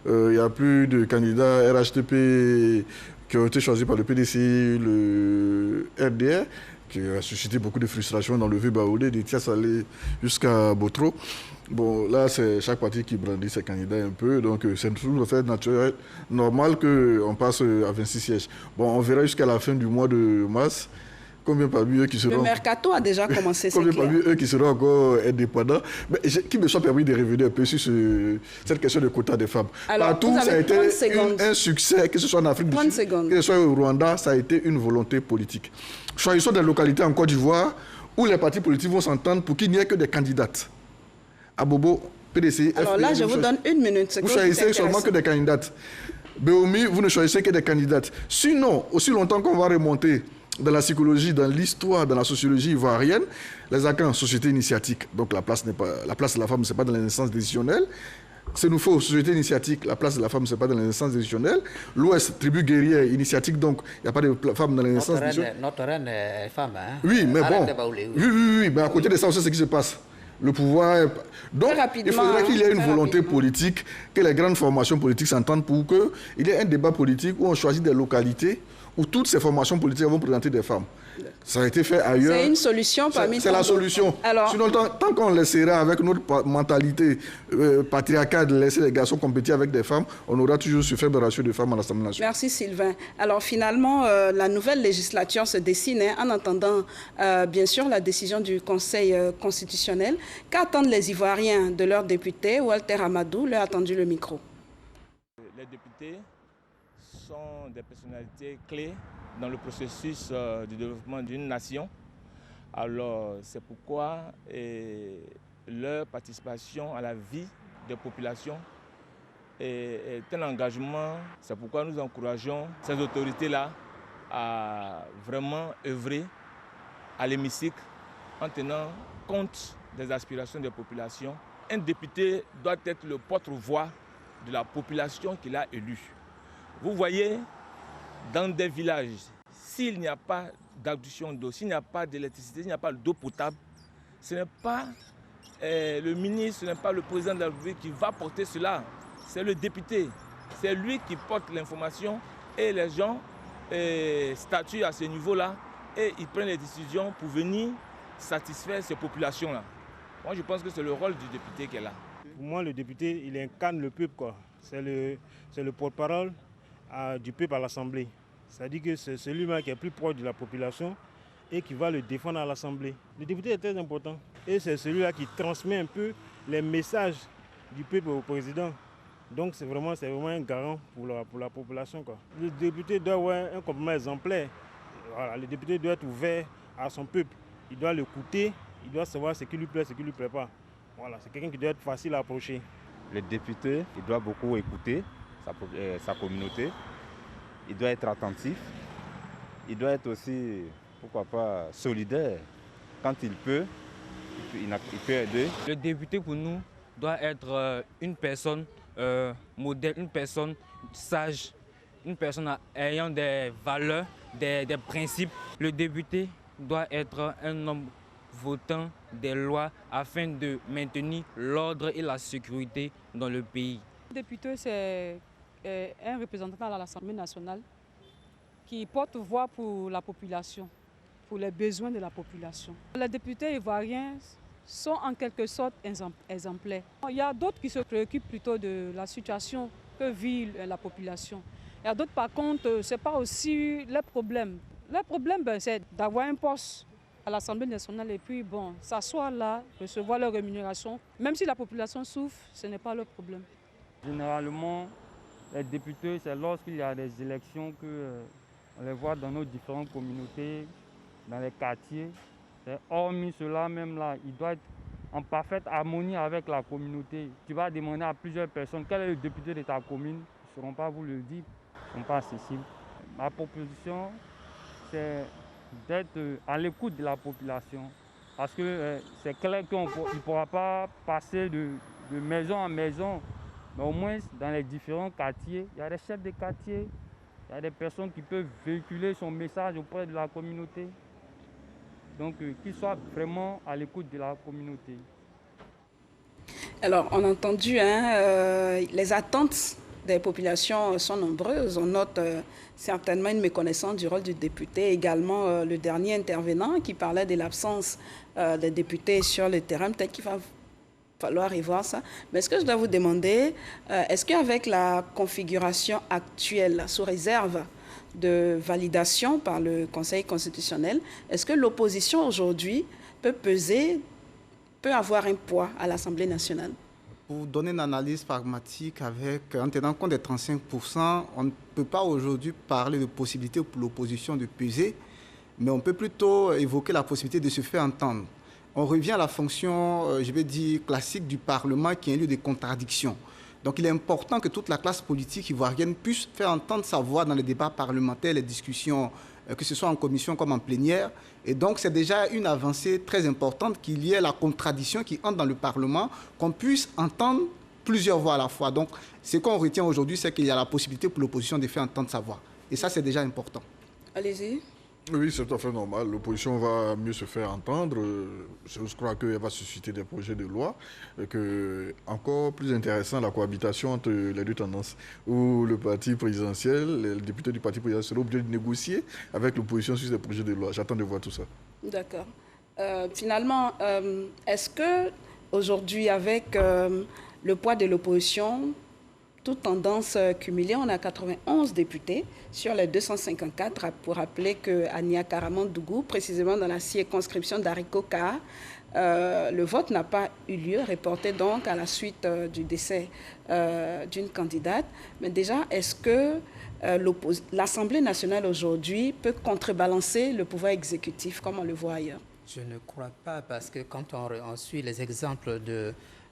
Il y a plus de candidats RHTP qui ont été choisis par le PDCI, le RDR, qui a suscité beaucoup de frustration dans le Vieux-Baoulé, de Tia-Salé jusqu'à Botro. Bon, là, c'est chaque parti qui brandit ses candidats un peu, donc c'est tout à fait naturel, normal qu'on passe à 26 sièges. Bon, on verra jusqu'à la fin du mois de mars combien parmi eux qui seront... Le mercato a déjà commencé, c'est clair. Combien parmi eux qui seront encore indépendants. Mais qui me soit permis de revenir un peu sur cette question de quota des femmes. Alors, partout, ça a été un succès, que ce soit en Afrique du Sud, que ce soit au Rwanda, ça a été une volonté politique. Choisissons des localités en Côte d'Ivoire où les partis politiques vont s'entendre pour qu'il n'y ait que des candidates. À Bobo, PDC, alors là, je vous donne une minute. Vous choisissez seulement que des candidates. Béomi, vous ne choisissez que des candidates. Sinon, aussi longtemps qu'on va remonter dans la psychologie, dans l'histoire, dans la sociologie ivoirienne, les Akans, société initiatique, donc la place de la femme, ce n'est pas dans les instances décisionnelles. C'est nous faux, société initiatique, la place de la femme, ce n'est pas dans les instances décisionnelles. L'Ouest, tribu guerrière, initiatique, donc il n'y a pas de femme dans les instances décisionnelles. Notre reine est femme, hein? Oui, mais bon. Oui, mais à côté de ça, on sait ce qui se passe. Le pouvoir... Donc, il faudrait qu'il y ait une volonté politique, que les grandes formations politiques s'entendent pour qu'il y ait un débat politique où on choisit des localités où toutes ces formations politiques vont présenter des femmes. Ça a été fait ailleurs. C'est une solution parmi C'est la solution. Alors, sinon, tant qu'on laissera avec notre mentalité patriarcale de laisser les garçons compétir avec des femmes, on aura toujours ce faible ratio de femmes à l'Assemblée nationale. Merci Sylvain. Alors finalement, la nouvelle législature se dessine en attendant bien sûr la décision du Conseil constitutionnel. Qu'attendent les Ivoiriens de leurs députés? Walter Amadou leur a tendu le micro. Les députés sont des personnalités clés dans le processus du développement d'une nation. Alors c'est pourquoi leur participation à la vie des populations est un engagement. C'est pourquoi nous encourageons ces autorités-là à vraiment œuvrer à l'hémicycle en tenant compte des aspirations des populations. Un député doit être le porte-voix de la population qu'il a élue. Vous voyez, dans des villages, s'il n'y a pas d'adduction d'eau, s'il n'y a pas d'électricité, s'il n'y a pas d'eau potable, ce n'est pas le ministre, ce n'est pas le président de la République qui va porter cela. C'est le député. C'est lui qui porte l'information et les gens statuent à ce niveau-là et ils prennent les décisions pour venir satisfaire ces populations-là. Moi, je pense que c'est le rôle du député qui est là. Pour moi, le député, il incarne le peuple, quoi. C'est le porte-parole du peuple à l'Assemblée. C'est-à-dire que c'est celui-là qui est plus proche de la population et qui va le défendre à l'Assemblée. Le député est très important et c'est celui-là qui transmet un peu les messages du peuple au président. Donc c'est vraiment un garant pour la population, quoi. Le député doit avoir un comportement exemplaire. Voilà, le député doit être ouvert à son peuple. Il doit l'écouter, il doit savoir ce qui lui plaît, ce qui ne lui plaît pas. Voilà, c'est quelqu'un qui doit être facile à approcher. Le député, il doit beaucoup écouter sa communauté. Il doit être attentif. Il doit être aussi, pourquoi pas, solidaire. Quand il peut aider. Le député pour nous doit être une personne modèle, une personne sage, une personne ayant des valeurs, des principes. Le député doit être un homme votant des lois afin de maintenir l'ordre et la sécurité dans le pays. Le député, c'est un représentant à l'Assemblée nationale qui porte voix pour la population, pour les besoins de la population. Les députés ivoiriens sont en quelque sorte exemplaires. Il y a d'autres qui se préoccupent plutôt de la situation que vit la population. Il y a d'autres, par contre, ce n'est pas aussi le problème. Le problème, c'est d'avoir un poste à l'Assemblée nationale et puis, bon, s'asseoir là, recevoir leur rémunération. Même si la population souffre, ce n'est pas le problème. Généralement, les députés, c'est lorsqu'il y a des élections qu'on les voit dans nos différentes communautés, dans les quartiers. Hormis cela, même là, il doit être en parfaite harmonie avec la communauté. Tu vas demander à plusieurs personnes quel est le député de ta commune, ils ne sauront pas vous le dire, ils ne sont pas accessibles. Ma proposition, c'est d'être à l'écoute de la population. Parce que c'est clair qu'on ne pourra pas passer de maison en maison. Mais au moins, dans les différents quartiers, il y a des chefs de quartier, il y a des personnes qui peuvent véhiculer son message auprès de la communauté. Donc, qu'ils soient vraiment à l'écoute de la communauté. Alors, on a entendu, les attentes des populations sont nombreuses. On note certainement une méconnaissance du rôle du député. Également, le dernier intervenant qui parlait de l'absence des députés sur le terrain. Peut-être qu'il va falloir revoir ça. Mais ce que je dois vous demander, est-ce qu'avec la configuration actuelle, sous réserve de validation par le Conseil constitutionnel, est-ce que l'opposition aujourd'hui peut avoir un poids à l'Assemblée nationale? Pour donner une analyse pragmatique en tenant compte des 35%, on ne peut pas aujourd'hui parler de possibilité pour l'opposition de peser, mais on peut plutôt évoquer la possibilité de se faire entendre. On revient à la fonction, je vais dire, classique du Parlement qui est un lieu de contradiction. Donc il est important que toute la classe politique ivoirienne puisse faire entendre sa voix dans les débats parlementaires, les discussions, que ce soit en commission comme en plénière. Et donc c'est déjà une avancée très importante qu'il y ait la contradiction qui entre dans le Parlement, qu'on puisse entendre plusieurs voix à la fois. Donc ce qu'on retient aujourd'hui, c'est qu'il y a la possibilité pour l'opposition de faire entendre sa voix. Et ça, c'est déjà important. Allez-y. Oui, c'est tout à fait normal. L'opposition va mieux se faire entendre. Je crois qu'elle va susciter des projets de loi. Et que, encore plus intéressant, la cohabitation entre les deux tendances, où le parti présidentiel, les députés du parti présidentiel seront obligés de négocier avec l'opposition sur des projets de loi. J'attends de voir tout ça. D'accord. Finalement, est-ce que aujourd'hui, avec le poids de l'opposition, toute tendance cumulée, on a 91 députés sur les 254, pour rappeler qu'à Niakaramandougou, précisément dans la circonscription d'Arikoka, le vote n'a pas eu lieu, reporté donc à la suite du décès d'une candidate. Mais déjà, est-ce que l'Assemblée nationale aujourd'hui peut contrebalancer le pouvoir exécutif comme on le voit ailleurs? Je ne crois pas, parce que quand on suit les exemples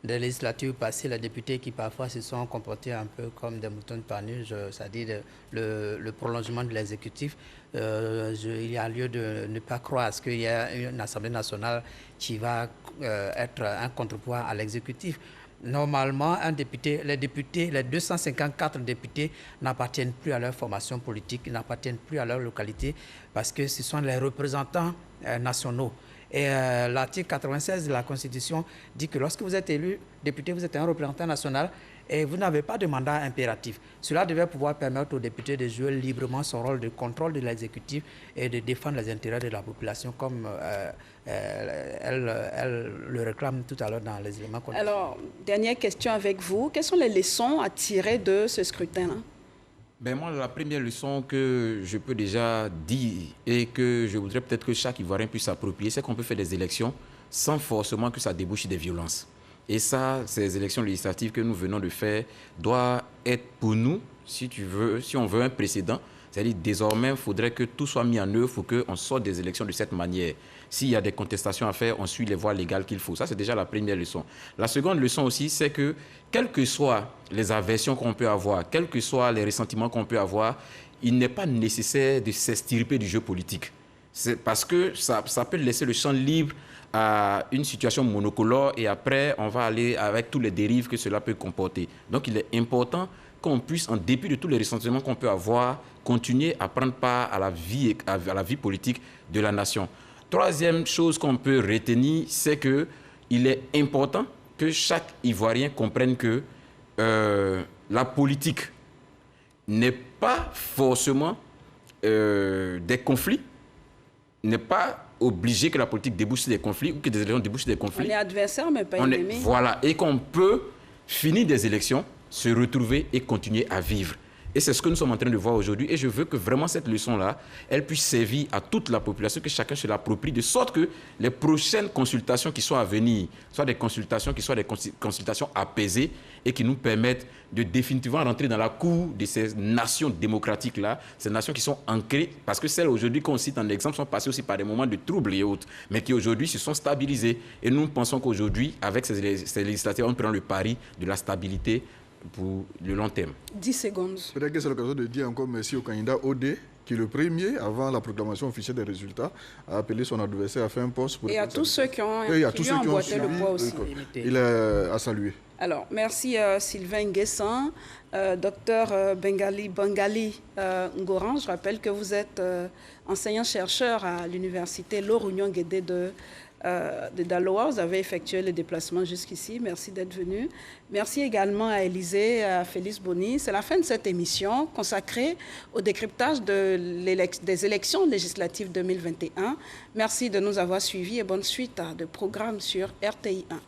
des législatures passées, les députés qui parfois se sont comportés un peu comme des moutons de Panurge, c'est-à-dire le prolongement de l'exécutif, il y a lieu de ne pas croire à ce qu'il y a une Assemblée nationale qui va être un contrepoids à l'exécutif. Normalement, les 254 députés n'appartiennent plus à leur formation politique, n'appartiennent plus à leur localité, parce que ce sont les représentants nationaux. Et l'article 96 de la Constitution dit que lorsque vous êtes élu député, vous êtes un représentant national et vous n'avez pas de mandat impératif. Cela devait pouvoir permettre aux députés de jouer librement son rôle de contrôle de l'exécutif et de défendre les intérêts de la population comme elle le réclame tout à l'heure dans les éléments qu'on a. Alors, dernière question avec vous. Quelles sont les leçons à tirer de ce scrutin-là? Ben moi, la première leçon que je peux déjà dire et que je voudrais peut-être que chaque Ivoirien puisse s'approprier, c'est qu'on peut faire des élections sans forcément que ça débouche des violences. Et ça, ces élections législatives que nous venons de faire doivent être pour nous, si on veut un précédent, c'est-à-dire désormais, il faudrait que tout soit mis en œuvre pour qu'on sorte des élections de cette manière. S'il y a des contestations à faire, on suit les voies légales qu'il faut. Ça, c'est déjà la première leçon. La seconde leçon aussi, c'est que, quelles que soient les aversions qu'on peut avoir, quels que soient les ressentiments qu'on peut avoir, il n'est pas nécessaire de s'extirper du jeu politique. C'est parce que ça peut laisser le champ libre à une situation monocolore et après, on va aller avec tous les dérives que cela peut comporter. Donc, il est important qu'on puisse, en dépit de tous les ressentiments qu'on peut avoir, continuer à prendre part à la vie politique de la nation. Troisième chose qu'on peut retenir, c'est qu'il est important que chaque Ivoirien comprenne que la politique n'est pas forcément des conflits, n'est pas obligé que la politique débouche sur des conflits ou que des élections débouchent sur des conflits. On est adversaire, mais pas ennemi. Voilà, et qu'on peut finir des élections, se retrouver et continuer à vivre. Et c'est ce que nous sommes en train de voir aujourd'hui. Et je veux que vraiment cette leçon-là, elle puisse servir à toute la population, que chacun se l'approprie, de sorte que les prochaines consultations qui soient à venir, soient des consultations qui soient des consultations apaisées et qui nous permettent de définitivement rentrer dans la cour de ces nations démocratiques-là, ces nations qui sont ancrées, parce que celles aujourd'hui qu'on cite en exemple sont passées aussi par des moments de troubles et autres, mais qui aujourd'hui se sont stabilisées. Et nous pensons qu'aujourd'hui, avec ces législatives, on prend le pari de la stabilité pour le long terme. 10 secondes. Peut-être que c'est l'occasion de dire encore merci au candidat OD, qui le premier, avant la proclamation officielle des résultats, a appelé son adversaire à faire un poste. Et à tous ceux qui ont emboîté le poids aussi. Il a salué. Alors, merci Sylvain Nguessan, docteur Bengali Ngoran. Je rappelle que vous êtes enseignant-chercheur à l'université Lorunion Guédé de Daloa. Vous avez effectué le déplacement jusqu'ici. Merci d'être venu. Merci également à Élysée, à Félix Boni. C'est la fin de cette émission consacrée au décryptage des élections législatives 2021. Merci de nous avoir suivis et bonne suite de programmes sur RTI 1.